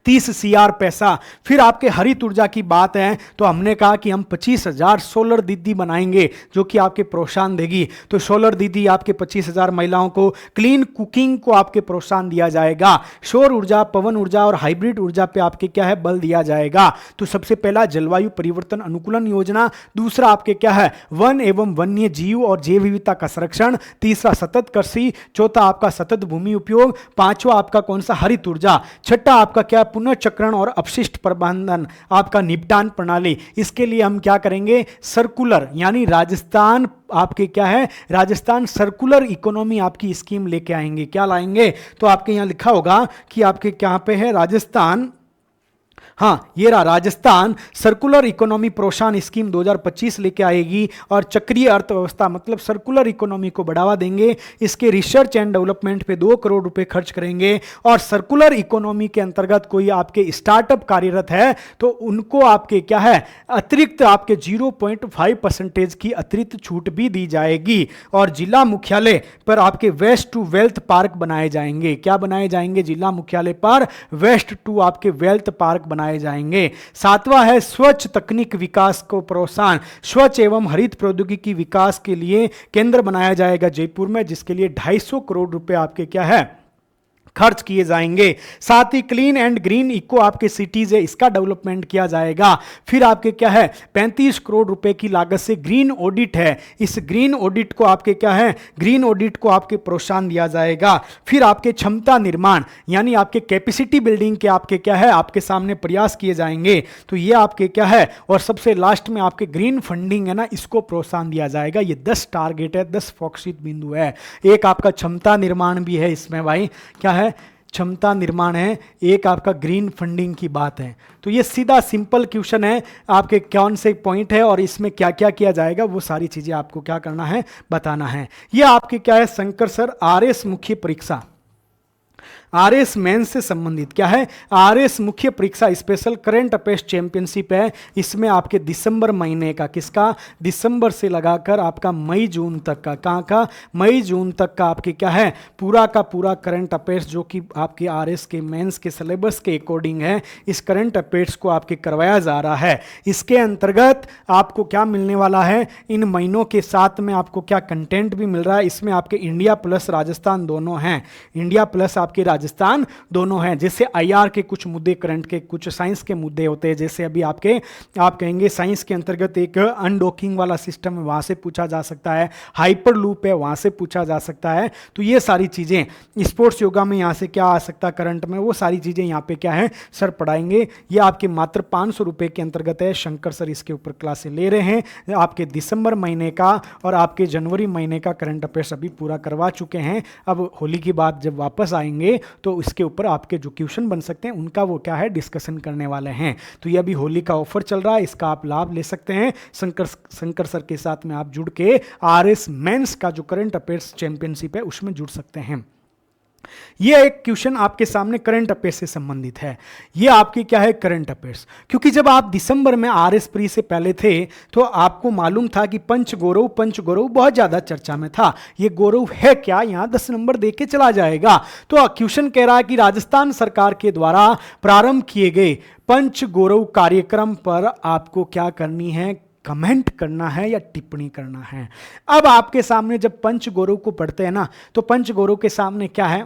30 CR पैसा। फिर आपके हरित ऊर्जा की बात है तो हमने कहा कि हम 25,000 सोलर दीदी बनाएंगे जो कि आपके प्रोत्साहन देगी। तो सोलर दीदी आपके 25,000 महिलाओं को क्लीन कुकिंग को आपके प्रोत्साहन दिया जाएगा। सौर ऊर्जा, पवन ऊर्जा और हाइब्रिड ऊर्जा पे आपके क्या है, बल दिया जाएगा। तो सबसे पहला जलवायु परिवर्तन अनुकूलन योजना, दूसरा आपके क्या है, वन एवं वन्य जीव और जैव विविधता का संरक्षण, तीसरा सतत कृषि, चौथा आपका सतत भूमि उपयोग, पांचवा आपका कौन सा, हरित ऊर्जा, छठा आपका क्या, पुनर्चक्रण और अपशिष्ट प्रबंधन, आपका निपटान प्रणाली। इसके लिए हम क्या करेंगे, सर्कुलर यानी राजस्थान आपके क्या है, राजस्थान सर्कुलर इकोनॉमी आपकी स्कीम लेके आएंगे। क्या लाएंगे, तो आपके यहां लिखा होगा कि आपके क्या पे है, राजस्थान, हाँ ये रहा, राजस्थान सर्कुलर इकोनॉमी प्रोत्साहन स्कीम 2025 लेके आएगी और चक्रीय अर्थव्यवस्था मतलब सर्कुलर इकोनॉमी को बढ़ावा देंगे। इसके रिसर्च एंड डेवलपमेंट पे 2 करोड़ रुपए खर्च करेंगे और सर्कुलर इकोनॉमी के अंतर्गत कोई आपके स्टार्टअप कार्यरत है तो उनको आपके क्या है, अतिरिक्त आपके 0.5% की अतिरिक्त छूट भी दी जाएगी। और जिला मुख्यालय पर आपके वेस्ट टू वेल्थ पार्क बनाए जाएंगे। क्या बनाए जाएंगे, जिला मुख्यालय पर वेस्ट टू आपके वेल्थ पार्क बनाए जाएंगे। सातवां है स्वच्छ तकनीक विकास को प्रोत्साहन, स्वच्छ एवं हरित प्रौद्योगिकी विकास के लिए केंद्र बनाया जाएगा जयपुर में, जिसके लिए 250 करोड़ रुपए आपके क्या है, खर्च किए जाएंगे। साथ ही क्लीन एंड ग्रीन इको आपके सिटीज है, इसका डेवलपमेंट किया जाएगा। फिर आपके क्या है, 35 करोड़ रुपए की लागत से ग्रीन ऑडिट है, इस ग्रीन ऑडिट को आपके क्या है, ग्रीन ऑडिट को आपके प्रोत्साहन दिया जाएगा। फिर आपके क्षमता निर्माण यानी आपके कैपेसिटी बिल्डिंग के आपके क्या है, आपके सामने प्रयास किए जाएंगे। तो ये आपके क्या है, और सबसे लास्ट में आपके ग्रीन फंडिंग है ना, इसको प्रोत्साहन दिया जाएगा। ये 10 टारगेट है, 10 फोकसित बिंदु है। एक आपका क्षमता निर्माण भी है इसमें भाई, क्या है, क्षमता निर्माण है, एक आपका ग्रीन फंडिंग की बात है। तो ये सीधा सिंपल क्वेश्चन है, आपके कौन से पॉइंट है और इसमें क्या क्या किया जाएगा वो सारी चीजें आपको क्या करना है, बताना है। ये आपके क्या है, शंकर सर RS मुख्य परीक्षा, RS मेंस से संबंधित क्या है, RS मुख्य परीक्षा स्पेशल करंट अफेयर्स चैंपियनशिप है। इसमें आपके दिसंबर महीने का, किसका, दिसंबर से लगाकर आपका मई जून तक का, कहाँ का, मई जून तक का आपके क्या है, पूरा का पूरा करंट अफेयर्स जो कि आपके RS के मेंस के सिलेबस के अकॉर्डिंग है, इस करंट अफेयर्स को आपके करवाया जा रहा है। इसके अंतर्गत आपको क्या मिलने वाला है, इन महीनों के साथ में आपको क्या कंटेंट भी मिल रहा है। इसमें आपके इंडिया प्लस राजस्थान दोनों हैं, इंडिया प्लस आपके राजस्थान दोनों हैं। जैसे IR के कुछ मुद्दे, करंट के कुछ साइंस के मुद्दे होते हैं, जैसे अभी आपके आप कहेंगे साइंस के अंतर्गत एक अनडॉकिंग वाला सिस्टम है, वहां से पूछा जा सकता है, हाइपर लूप है, वहां से पूछा जा सकता है। तो ये सारी चीजें स्पोर्ट्स योगा में यहां से क्या आ सकता है, करंट में, वो सारी चीजें यहां पे क्या है सर पढ़ाएंगे। ये आपके मात्र 500 रुपए के अंतर्गत है। शंकर सर इसके ऊपर क्लासें ले रहे हैं। आपके दिसंबर महीने का और आपके जनवरी महीने का करंट अफेयर्स अभी पूरा करवा चुके हैं। अब होली की बाद जब वापस आएंगे तो इसके ऊपर आपके जो क्वेश्चन बन सकते हैं उनका वो क्या है, डिस्कशन करने वाले हैं। तो ये अभी होली का ऑफर चल रहा है, इसका आप लाभ ले सकते हैं। शंकर सर के साथ में आप जुड़ के RS मेंस का जो करंट अफेयर्स चैंपियनशिप है उसमें जुड़ सकते हैं। ये एक क्वेश्चन आपके सामने करंट अफेयर्स से संबंधित है। ये आपकी क्या है, करंट अफेयर्स, क्योंकि जब आप दिसंबर में RS प्री से पहले थे तो आपको मालूम था कि पंचगौरव बहुत ज्यादा चर्चा में था। ये गौरव है क्या, यहां 10 नंबर दे के चला जाएगा। तो क्वेश्चन कह रहा है कि राजस्थान सरकार के द्वारा प्रारंभ किए गए पंचगौरव कार्यक्रम पर आपको क्या करनी है, कमेंट करना है या टिप्पणी करना है। अब आपके सामने जब पंचगौरव को पढ़ते हैं ना, तो पंचगौरव के सामने क्या है,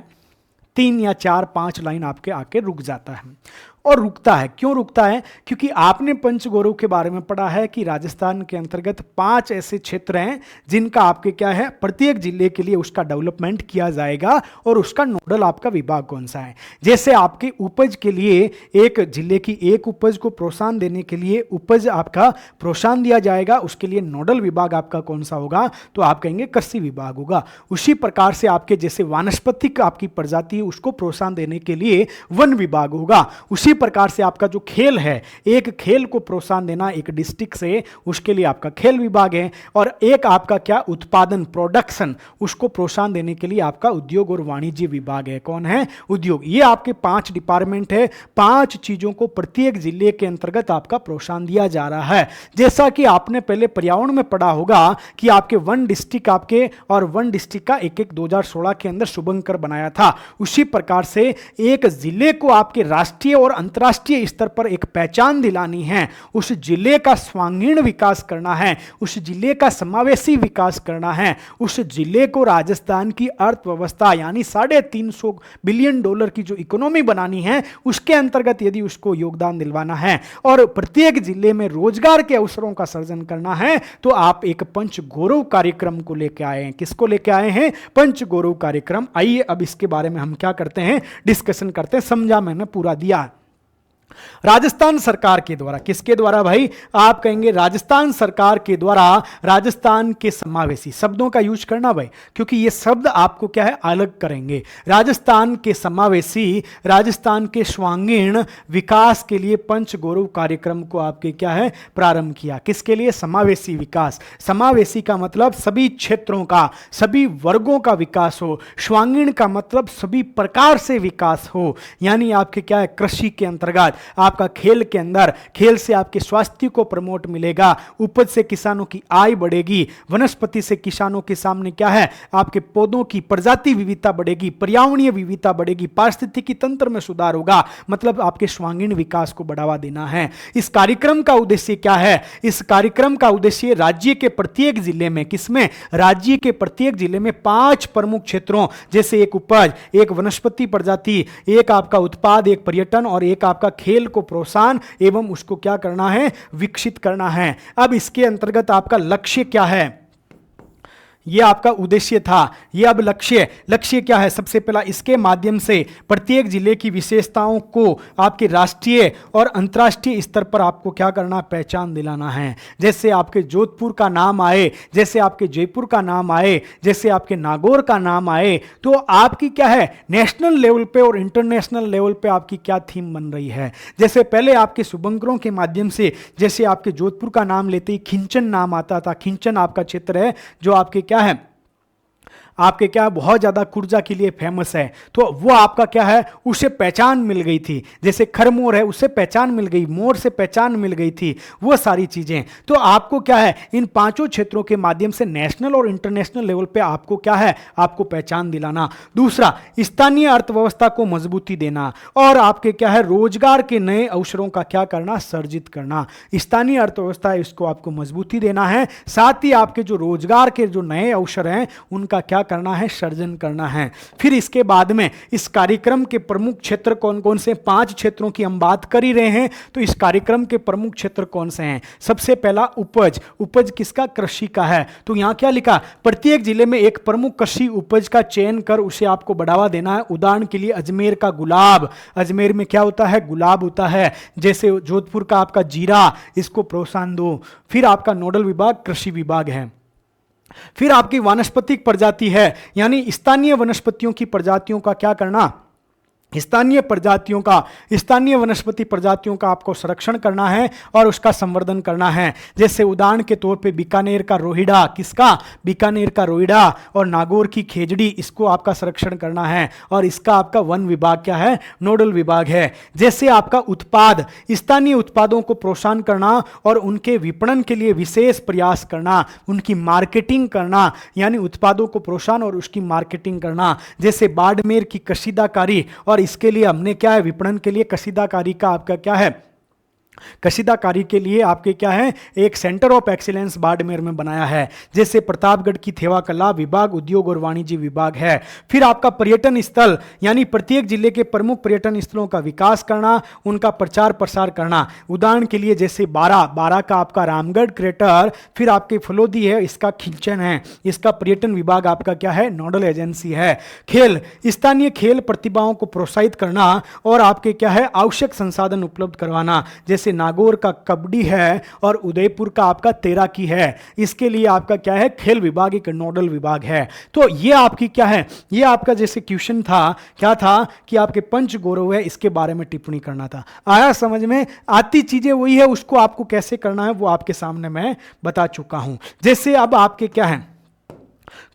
3 या 4 5 लाइन आपके आके रुक जाता है। और रुकता है, क्यों रुकता है, क्योंकि आपने पंचगौरव के बारे में पढ़ा है कि राजस्थान के अंतर्गत 5 ऐसे क्षेत्र हैं जिनका आपके क्या है, प्रत्येक जिले के लिए उसका डेवलपमेंट किया जाएगा और उसका नोडल आपका विभाग कौन सा है। जैसे आपके उपज के लिए एक जिले की एक उपज को प्रोत्साहन देने के लिए उपज आपका प्रोत्साहन दिया जाएगा, उसके लिए नोडल विभाग आपका कौन सा होगा, तो आप कहेंगे कृषि विभाग होगा। उसी प्रकार से आपके जैसे वानस्पतिक आपकी प्रजाति उसको प्रोत्साहन देने के लिए वन विभाग होगा। उसी प्रकार से आपका जो खेल है, एक खेल को प्रोत्साहन देना एक डिस्ट्रिक्ट से, उसके लिए आपका खेल विभाग है, और एक आपका क्या उत्पादन प्रोडक्शन, उसको प्रोत्साहन देने के लिए आपका उद्योग और वाणिज्य विभाग है। कौन है? उद्योग। ये आपके 5 डिपार्टमेंट है, 5 चीजों को प्रत्येक जिले के अंतर्गत आपका प्रोत्साहन दिया जा रहा है। जैसा कि आपने पहले पर्यावरण में पढ़ा होगा कि आपके 1 डिस्ट्रिक्ट आपके और 1 डिस्ट्रिक्ट का एक 2016 के अंदर शुभंकर बनाया था, उसी प्रकार से एक जिले को आपके राष्ट्रीय और अंतर्राष्ट्रीय स्तर पर एक पहचान दिलानी है, उस जिले का सर्वांगीण विकास करना है, उस जिले का समावेशी विकास करना है, उस जिले को राजस्थान की अर्थव्यवस्था यानी $350 बिलियन की जो इकोनॉमी बनानी है, उसके अंतर्गत यदि उसको योगदान दिलवाना है और प्रत्येक जिले में रोजगार के अवसरों का सृजन करना है, तो आप एक पंच गौरव कार्यक्रम को लेकर आए हैं। किसको लेकर आए हैं? पंच गौरव कार्यक्रम। आइए अब इसके बारे में हम क्या करते हैं, डिस्कशन करते हैं। समझा मैंने पूरा दिया। राजस्थान सरकार के द्वारा, किसके द्वारा भाई? आप कहेंगे राजस्थान सरकार के द्वारा राजस्थान के समावेशी शब्दों का यूज करना भाई, क्योंकि ये शब्द आपको क्या है अलग करेंगे। राजस्थान के समावेशी, राजस्थान के सर्वांगीण विकास के लिए पंच गौरव कार्यक्रम को आपके क्या है प्रारंभ किया। किसके लिए? समावेशी विकास। समावेशी का मतलब सभी क्षेत्रों का, सभी वर्गों का विकास हो। सर्वांगीण का मतलब सभी प्रकार से विकास हो, यानी आपके क्या है कृषि के अंतर्गत, आपका खेल के अंदर, खेल से आपके स्वास्थ्य को प्रमोट मिलेगा, उपज से किसानों की आय बढ़ेगी, वनस्पति से किसानों के सामने क्या है आपके पौधों की प्रजाति विविधता बढ़ेगी, पर्यावरणीय विविधता बढ़ेगी, पारिस्थितिकी तंत्र में सुधार होगा, मतलब आपके सर्वांगीण विकास को बढ़ावा देना है। इस कार्यक्रम का उद्देश्य क्या है? इस कार्यक्रम का उद्देश्य राज्य के प्रत्येक जिले में, किसमें? राज्य के प्रत्येक जिले में 5 प्रमुख क्षेत्रों, जैसे एक उपज, एक वनस्पति प्रजाति, एक आपका उत्पाद, एक पर्यटन और एक आपका खेल को प्रोत्साहन एवं उसको क्या करना है विकसित करना है। अब इसके अंतर्गत आपका लक्ष्य क्या है? यह आपका उद्देश्य था, यह अब लक्ष्य क्या है? सबसे पहला इसके माध्यम से प्रत्येक जिले की विशेषताओं को आपके राष्ट्रीय और अंतर्राष्ट्रीय स्तर पर आपको क्या करना? पहचान दिलाना है। जैसे आपके जोधपुर का नाम आए, जैसे आपके जयपुर का नाम आए, जैसे आपके नागौर का नाम आए, तो आपकी क्या है नेशनल लेवल पे और इंटरनेशनल लेवल पे आपकी क्या थीम बन रही है। जैसे पहले आपके शुभंकरों के माध्यम से, जैसे आपके जोधपुर का नाम लेते ही खिंचन नाम आता था। खिंचन आपका क्षेत्र है जो आपके क्या है आपके क्या बहुत ज्यादा कुर्जा के लिए फेमस है, तो वो आपका क्या है उसे पहचान मिल गई थी। जैसे खरमोर है, उससे पहचान मिल गई, मोर से पहचान मिल गई थी, वो सारी चीजें। तो आपको क्या है इन 5 क्षेत्रों के माध्यम से नेशनल और इंटरनेशनल लेवल पे आपको क्या है आपको पहचान दिलाना। दूसरा, स्थानीय अर्थव्यवस्था को मजबूती देना और आपके क्या है रोजगार के नए अवसरों का क्या करना सर्जित करना। स्थानीय अर्थव्यवस्था है इसको आपको मजबूती देना है, साथ ही आपके जो रोजगार के जो नए अवसर हैं उनका क्या करना है सर्जन करना है। फिर इसके बाद में इस कार्यक्रम के प्रमुख क्षेत्र कौन कौन से? 5 क्षेत्रों की हम बात कर ही रहे हैं, तो इस कार्यक्रम के प्रमुख क्षेत्र कौन से हैं? सबसे पहला उपज। उपज किसका? कृषि का है। तो यहां क्या लिखा? प्रत्येक जिले में एक प्रमुख कृषि उपज का चयन कर उसे आपको बढ़ावा देना है। उदाहरण के लिए अजमेर का गुलाब, अजमेर में क्या होता है गुलाब होता है। जैसे जोधपुर का आपका जीरा, इसको प्रोत्साहन दो। फिर आपका नोडल विभाग कृषि विभाग है। फिर आपकी वानस्पतिक प्रजाति है, यानी स्थानीय वनस्पतियों की प्रजातियों का क्या करना स्थानीय वनस्पति प्रजातियों का आपको संरक्षण करना है और उसका संवर्धन करना है। जैसे उदाहरण के तौर पे बीकानेर का रोहिड़ा, किसका? बीकानेर का रोहिड़ा और नागौर की खेजड़ी, इसको आपका संरक्षण करना है और इसका आपका वन विभाग क्या है नोडल विभाग है। जैसे आपका उत्पाद, स्थानीय उत्पादों को प्रोत्साहन करना और उनके विपणन के लिए विशेष प्रयास करना, उनकी मार्केटिंग करना, यानी उत्पादों को प्रोत्साहन और उसकी मार्केटिंग करना। जैसे बाड़मेर की कशीदाकारी, और इसके लिए हमने क्या है विपणन के लिए कशीदाकारी का आपका क्या है कशीदाकारी के लिए आपके क्या है एक सेंटर ऑफ एक्सीलेंस बाड़मेर में बनाया है। जैसे प्रतापगढ़ की थेवा कला विभाग उद्योग और वाणिज्य विभाग है। फिर आपका पर्यटन स्थल, यानी प्रत्येक जिले के प्रमुख पर्यटन स्थलों का विकास करना, उनका प्रचार प्रसार करना। उदाहरण के लिए जैसे बारा का आपका रामगढ़ क्रेटर, फिर आपके फलोदी है, इसका खिंचन है, इसका पर्यटन विभाग आपका क्या है नोडल एजेंसी है। खेल, स्थानीय खेल प्रतिभाओं को प्रोत्साहित करना और आपके क्या है आवश्यक संसाधन उपलब्ध करवाना। जैसे जैसे नागौर का कबड्डी है और उदयपुर का आपका तैराकी है, इसके लिए आपका क्या है, खेल विभाग एक नोडल विभाग है। तो ये आपकी क्या है, ये आपका जैसे क्वेश्चन था, क्या था कि आपके पंच गौरव है, इसके बारे में टिप्पणी करना था। आया समझ में? आती चीजें वही है, उसको आपको कैसे करना है वो आपके सामने मैं बता चुका हूं। जैसे अब आपके क्या है,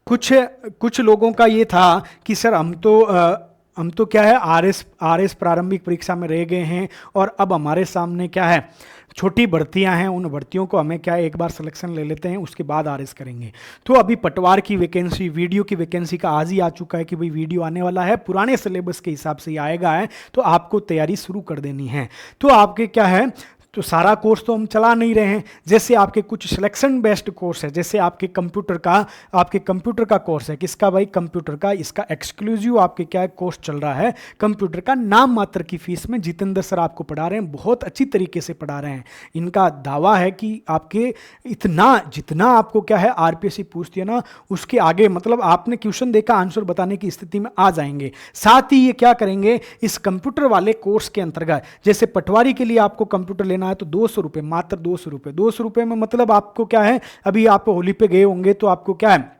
कुछ लोगों का ये था कि सर हम तो क्या है आरएस प्रारंभिक परीक्षा में रह गए हैं और अब हमारे सामने क्या है, छोटी भर्तियां हैं, उन भर्तियों को हमें क्या है एक बार सिलेक्शन ले लेते हैं, उसके बाद आरएस करेंगे। तो अभी पटवार की वैकेंसी, वीडियो की वैकेंसी का आज ही आ चुका है कि भाई वीडियो आने वाला है, पुराने सिलेबस के हिसाब से ही आएगा है, तो आपको तैयारी शुरू कर देनी है। तो आपके क्या है, तो सारा कोर्स तो हम चला नहीं रहे हैं, जैसे आपके कुछ सिलेक्शन बेस्ड कोर्स है, जैसे आपके कंप्यूटर का कोर्स है, किसका भाई, कंप्यूटर का, इसका एक्सक्लूसिव आपके क्या है कोर्स चल रहा है कंप्यूटर का, नाम मात्र की फीस में जितेंद्र सर आपको पढ़ा रहे हैं, बहुत अच्छी तरीके से पढ़ा रहे हैं। इनका दावा है कि आपके जितना आपको क्या है आरपीएससी पूछती है ना, उसके आगे मतलब आपने क्वेश्चन देखा आंसर बताने की स्थिति में आ जाएंगे। साथ ही ये क्या करेंगे, इस कंप्यूटर वाले कोर्स के अंतर्गत, जैसे पटवारी के लिए आपको कंप्यूटर लेना है तो 200 रुपए, मात्र 200 रुपए में मतलब आपको क्या है, अभी आप होली पे गए होंगे तो आपको क्या है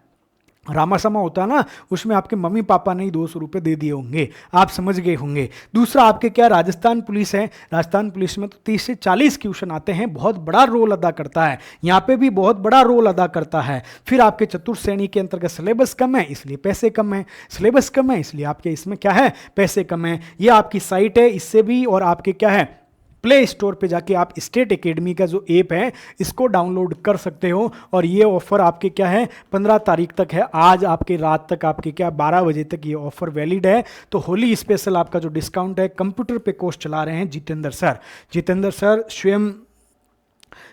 रामासमा होता है ना, उसमें आपके मम्मी पापा ने ही 200 रुपये दे दिए होंगे, आप समझ गए होंगे। दूसरा आपके क्या राजस्थान पुलिस है, राजस्थान पुलिस में तो 30 से 40 क्वेश्चन आते हैं, बहुत बड़ा रोल अदा करता है, यहाँ पे भी बहुत बड़ा रोल अदा करता है। फिर आपके चतुर्थ श्रेणी के अंतर्गत सिलेबस कम है इसलिए पैसे कम है, सिलेबस कम है इसलिए आपके इसमें क्या है पैसे कम है। ये आपकी साइट है, इससे भी, और आपके क्या है प्ले स्टोर पे जाके आप स्टेट एकेडमी का जो ऐप है इसको डाउनलोड कर सकते हो। और ये ऑफर आपके क्या है 15 तारीख तक है, आज आपके रात तक आपके क्या 12 बजे तक ये ऑफर वैलिड है। तो होली स्पेशल आपका जो डिस्काउंट है, कंप्यूटर पे कोर्स चला रहे हैं जितेंद्र सर स्वयं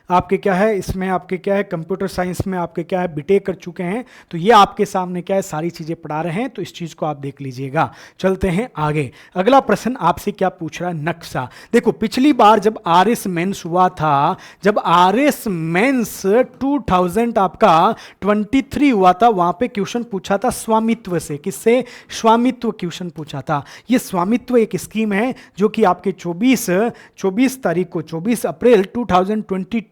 आपके क्या है इसमें आपके क्या है कंप्यूटर साइंस में आपके क्या है बीटेक कर चुके हैं, तो ये आपके सामने क्या है सारी चीजें पढ़ा रहे हैं, तो इस चीज को आप देख लीजिएगा। चलते हैं आगे, अगला प्रश्न आपसे क्या पूछ रहा है, नक्शा। देखो पिछली बार जब आरएस मेंस हुआ था, जब आरएस मेंस 2000 आपका 23 हुआ था, वहां पे क्वेश्चन पूछा था स्वामित्व से, किससे, स्वामित्व क्वेश्चन पूछा था। ये स्वामित्व एक स्कीम है जो कि आपके 24 तारीख को 24 अप्रैल 2020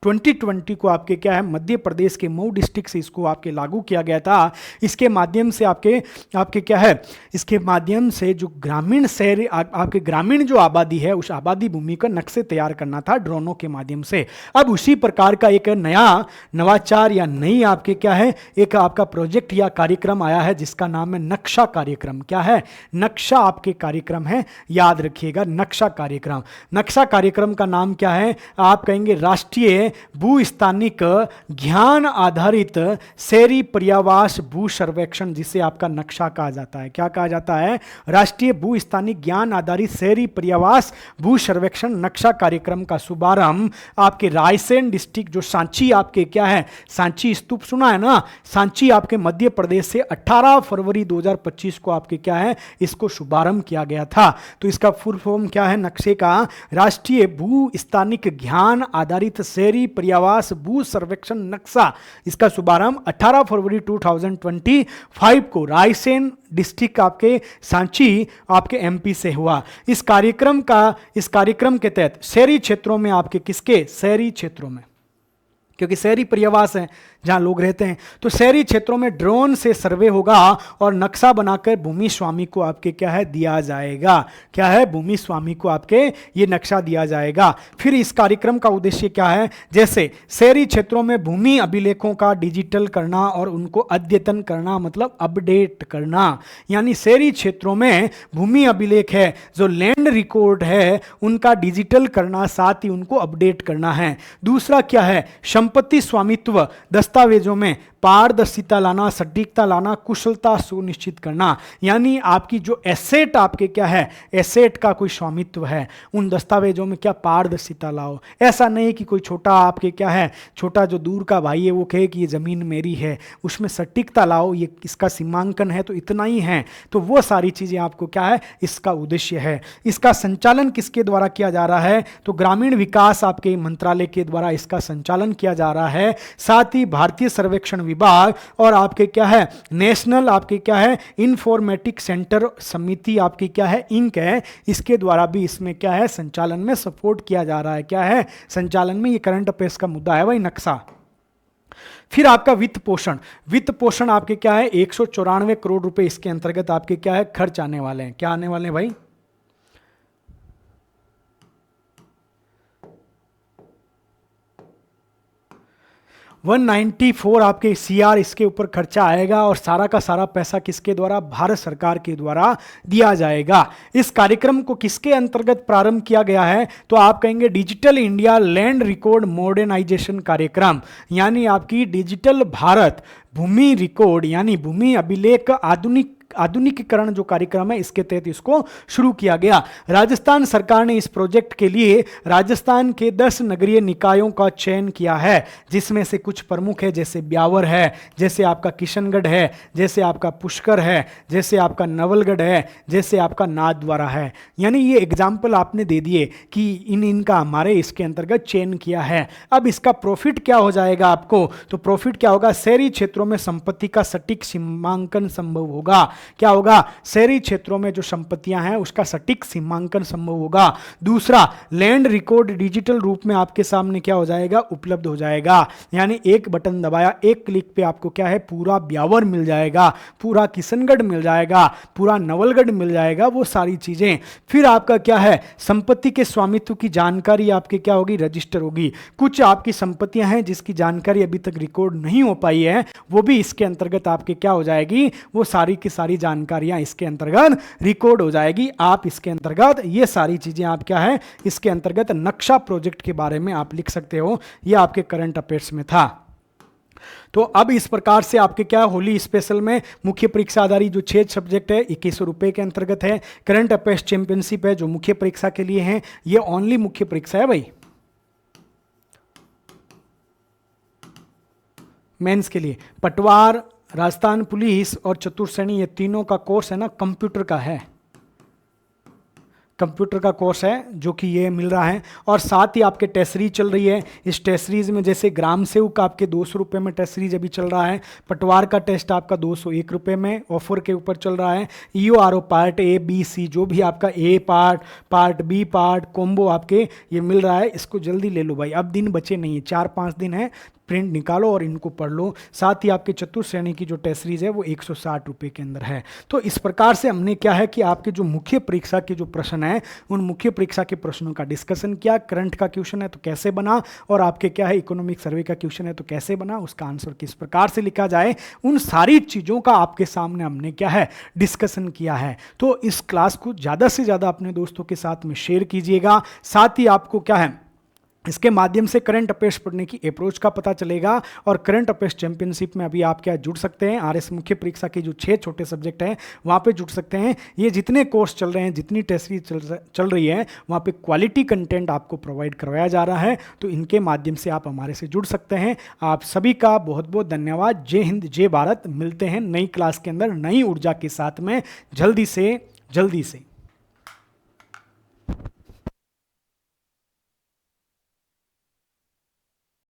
को आपके क्या है मध्य प्रदेश के मऊ डिस्ट्रिक्ट से इसको आपके लागू किया गया था। इसके माध्यम से आपके क्या है, इसके माध्यम से जो ग्रामीण शहर आपके ग्रामीण जो आबादी है उस आबादी भूमि का नक्शे तैयार करना था ड्रोनों के माध्यम से। अब उसी प्रकार का एक नया नवाचार या नई आपके क्या है एक आपका प्रोजेक्ट या कार्यक्रम आया है जिसका नाम है नक्शा कार्यक्रम। क्या है, नक्शा आपके कार्यक्रम है, याद रखिएगा नक्शा कार्यक्रम। नक्शा कार्यक्रम का नाम क्या है, आप कहेंगे राष्ट्रीय भूस्थानिक ज्ञान आधारित शहरी पर्यावास भू सर्वेक्षण, जिसे आपका नक्शा कहा जाता है। क्या कहा जाता है, राष्ट्रीय भूस्थानिक ज्ञान आधारित शहरी पर्यावास भू सर्वेक्षण नक्शा कार्यक्रम का शुभारंभ आपके रायसेन डिस्ट्रिक्ट जो सांची आपके क्या है, सांची स्तूप सुना है ना, सांची आपके मध्य प्रदेश से 18 फरवरी 2025 को आपके क्या है इसको शुभारंभ किया गया था। तो इसका फुल फॉर्म क्या है नक्शे का, राष्ट्रीय भूस्थानिक ज्ञान आधारित शहरी पर्यावास भू सर्वेक्षण नक्शा। इसका शुभारंभ 18 फरवरी 2025 को रायसेन डिस्ट्रिक्ट आपके सांची आपके एमपी से हुआ। इस कार्यक्रम के तहत शहरी क्षेत्रों में आपके किसके, शहरी क्षेत्रों में, क्योंकि शहरी पर्यावास है जहां लोग रहते हैं, तो शहरी क्षेत्रों में ड्रोन से सर्वे होगा और नक्शा बनाकर भूमि स्वामी को आपके क्या है दिया जाएगा। क्या है, भूमि स्वामी को आपके ये नक्शा दिया जाएगा। फिर इस कार्यक्रम का उद्देश्य क्या है, जैसे शहरी क्षेत्रों में भूमि अभिलेखों का डिजिटल करना और उनको अद्यतन करना, मतलब अपडेट करना, यानी शहरी क्षेत्रों में भूमि अभिलेख है जो लैंड रिकॉर्ड है उनका डिजिटल करना, साथ ही उनको अपडेट करना है। दूसरा क्या है, संपत्ति स्वामित्व दस्तावेजों में पारदर्शिता लाना, सटीकता लाना, कुशलता सुनिश्चित करना, यानी आपकी जो एसेट आपके क्या है, एसेट का कोई स्वामित्व है, उन दस्तावेजों में क्या पारदर्शिता लाओ। ऐसा नहीं कि कोई छोटा आपके क्या है, छोटा जो दूर का भाई है वो कहे कि ये जमीन मेरी है, उसमें सटीकता लाओ, ये इसका सीमांकन है तो इतना ही है। तो वो सारी चीजें आपको क्या है इसका उद्देश्य है। इसका संचालन किसके द्वारा किया जा रहा है, तो ग्रामीण विकास आपके मंत्रालय के द्वारा इसका संचालन किया जा रहा है। साथ ही भारतीय सर्वेक्षण विभाग और आपके क्या है नेशनल आपके क्या है इंफॉर्मेटिक सेंटर समिति आपकी क्या है इंक है, इसके द्वारा भी इसमें क्या है संचालन में सपोर्ट किया जा रहा है। क्या है संचालन में, ये करंट अफेयर्स का मुद्दा है भाई नक्शा। फिर आपका वित्त पोषण, वित्त पोषण आपके क्या है 194 करोड़ रुपए इसके अंतर्गत आपके क्या है खर्च आने वाले हैं। क्या आने वाले हैं भाई 194 आपके सीआर इसके ऊपर खर्चा आएगा और सारा का सारा पैसा किसके द्वारा, भारत सरकार के द्वारा दिया जाएगा। इस कार्यक्रम को किसके अंतर्गत प्रारंभ किया गया है, तो आप कहेंगे digital India land record modernisation कार्यक्रम, यानी आपकी डिजिटल भारत भूमि रिकॉर्ड यानी भूमि अभिलेख आधुनिकीकरण जो कार्यक्रम है इसके तहत इसको शुरू किया गया। राजस्थान सरकार ने इस प्रोजेक्ट के लिए राजस्थान के 10 नगरीय निकायों का चयन किया है, जिसमें से कुछ प्रमुख है जैसे ब्यावर है, जैसे आपका किशनगढ़ है, जैसे आपका पुष्कर है, जैसे आपका नवलगढ़ है, जैसे आपका नाथद्वारा है। यानी ये एग्जाम्पल आपने दे दिए कि इनका हमारे इसके अंतर्गत चयन किया है। अब इसका प्रॉफिट क्या हो जाएगा आपको, तो प्रॉफिट क्या होगा, शहरी क्षेत्रों में संपत्ति का सटीक सीमांकन संभव होगा। क्या होगा, शहरी क्षेत्रों में जो संपत्तियां हैं उसका सटीक सीमांकन संभव होगा। दूसरा, लैंड रिकॉर्ड डिजिटल रूप में आपके सामने क्या हो जाएगा, उपलब्ध हो जाएगा। यानी एक बटन दबाया, एक क्लिक पे आपको क्या है पूरा ब्यावर मिल जाएगा, पूरा किशनगढ़ मिल जाएगा, पूरा नवलगढ़ मिल जाएगा, वो सारी चीजें। फिर आपका क्या है संपत्ति के स्वामित्व की जानकारी आपके क्या होगी, रजिस्टर होगी। कुछ आपकी संपत्तियां हैं जिसकी जानकारी अभी तक रिकॉर्ड नहीं हो पाई है, वो भी इसके अंतर्गत आपके क्या हो जाएगी, वो सारी की सारी जानकारियां इसके अंतर्गत रिकॉर्ड हो जाएगी। आप इसके अंतर्गत ये सारी चीजें आप क्या है इसके अंतर्गत नक्शा प्रोजेक्ट के बारे में आप लिख सकते हो। ये आपके करंट अफेयर्स में था। तो अब इस प्रकार से आपके क्या होली स्पेशल में मुख्य परीक्षा आधारित जो 6 सब्जेक्ट है 2100 रुपए के अंतर्गत है। करंट अफेयर्स चैंपियनशिप है जो मुख्य परीक्षा के लिए है, ये ओनली मुख्य परीक्षा है भाई, मेंस के लिए। पटवार, राजस्थान पुलिस और चतुर्श्रेणी ये तीनों का कोर्स है ना कंप्यूटर का है, कंप्यूटर का कोर्स है जो कि ये मिल रहा है। और साथ ही आपके टेस्ट सीरीज चल रही है। इस टेस्ट सीरीज में जैसे ग्राम सेवक का आपके 200 रुपये में टेस्ट सीरीज अभी चल रहा है, पटवार का टेस्ट आपका 201 रुपये में ऑफर के ऊपर चल रहा है। EORO part A B C जो भी आपका A part B part combo आपके ये मिल रहा है, इसको जल्दी ले लो भाई, अब दिन बचे नहीं है, 4-5 दिन है, प्रिंट निकालो और इनको पढ़ लो। साथ ही आपके चतुर्श्रेणी की जो टेस्ट सीरीज है वो 160 रुपये के अंदर है। तो इस प्रकार से हमने क्या है कि आपके जो मुख्य परीक्षा के जो प्रश्न है उन मुख्य परीक्षा के प्रश्नों का डिस्कशन किया। करंट का क्वेश्चन है तो कैसे बना, और आपके क्या है इकोनॉमिक सर्वे का क्वेश्चन है तो कैसे बना, उसका आंसर किस प्रकार से लिखा जाए, उन सारी चीज़ों का आपके सामने हमने क्या है डिस्कशन किया है। तो इस क्लास को ज़्यादा से ज़्यादा अपने दोस्तों के साथ में शेयर कीजिएगा। साथ ही आपको क्या है इसके माध्यम से करंट अफेयर्स पढ़ने की अप्रोच का पता चलेगा। और करंट अफेयर्स चैंपियनशिप में अभी आप क्या जुड़ सकते हैं, RS मुख्य परीक्षा के जो 6 छोटे सब्जेक्ट हैं वहाँ पे जुड़ सकते हैं। ये जितने कोर्स चल रहे हैं, जितनी टेस्ट सीरीज चल रही है, वहाँ पे क्वालिटी कंटेंट आपको प्रोवाइड करवाया जा रहा है। तो इनके माध्यम से आप हमारे से जुड़ सकते हैं। आप सभी का बहुत बहुत धन्यवाद। जय हिंद, जय भारत। मिलते हैं नई क्लास के अंदर नई ऊर्जा के साथ में जल्दी से।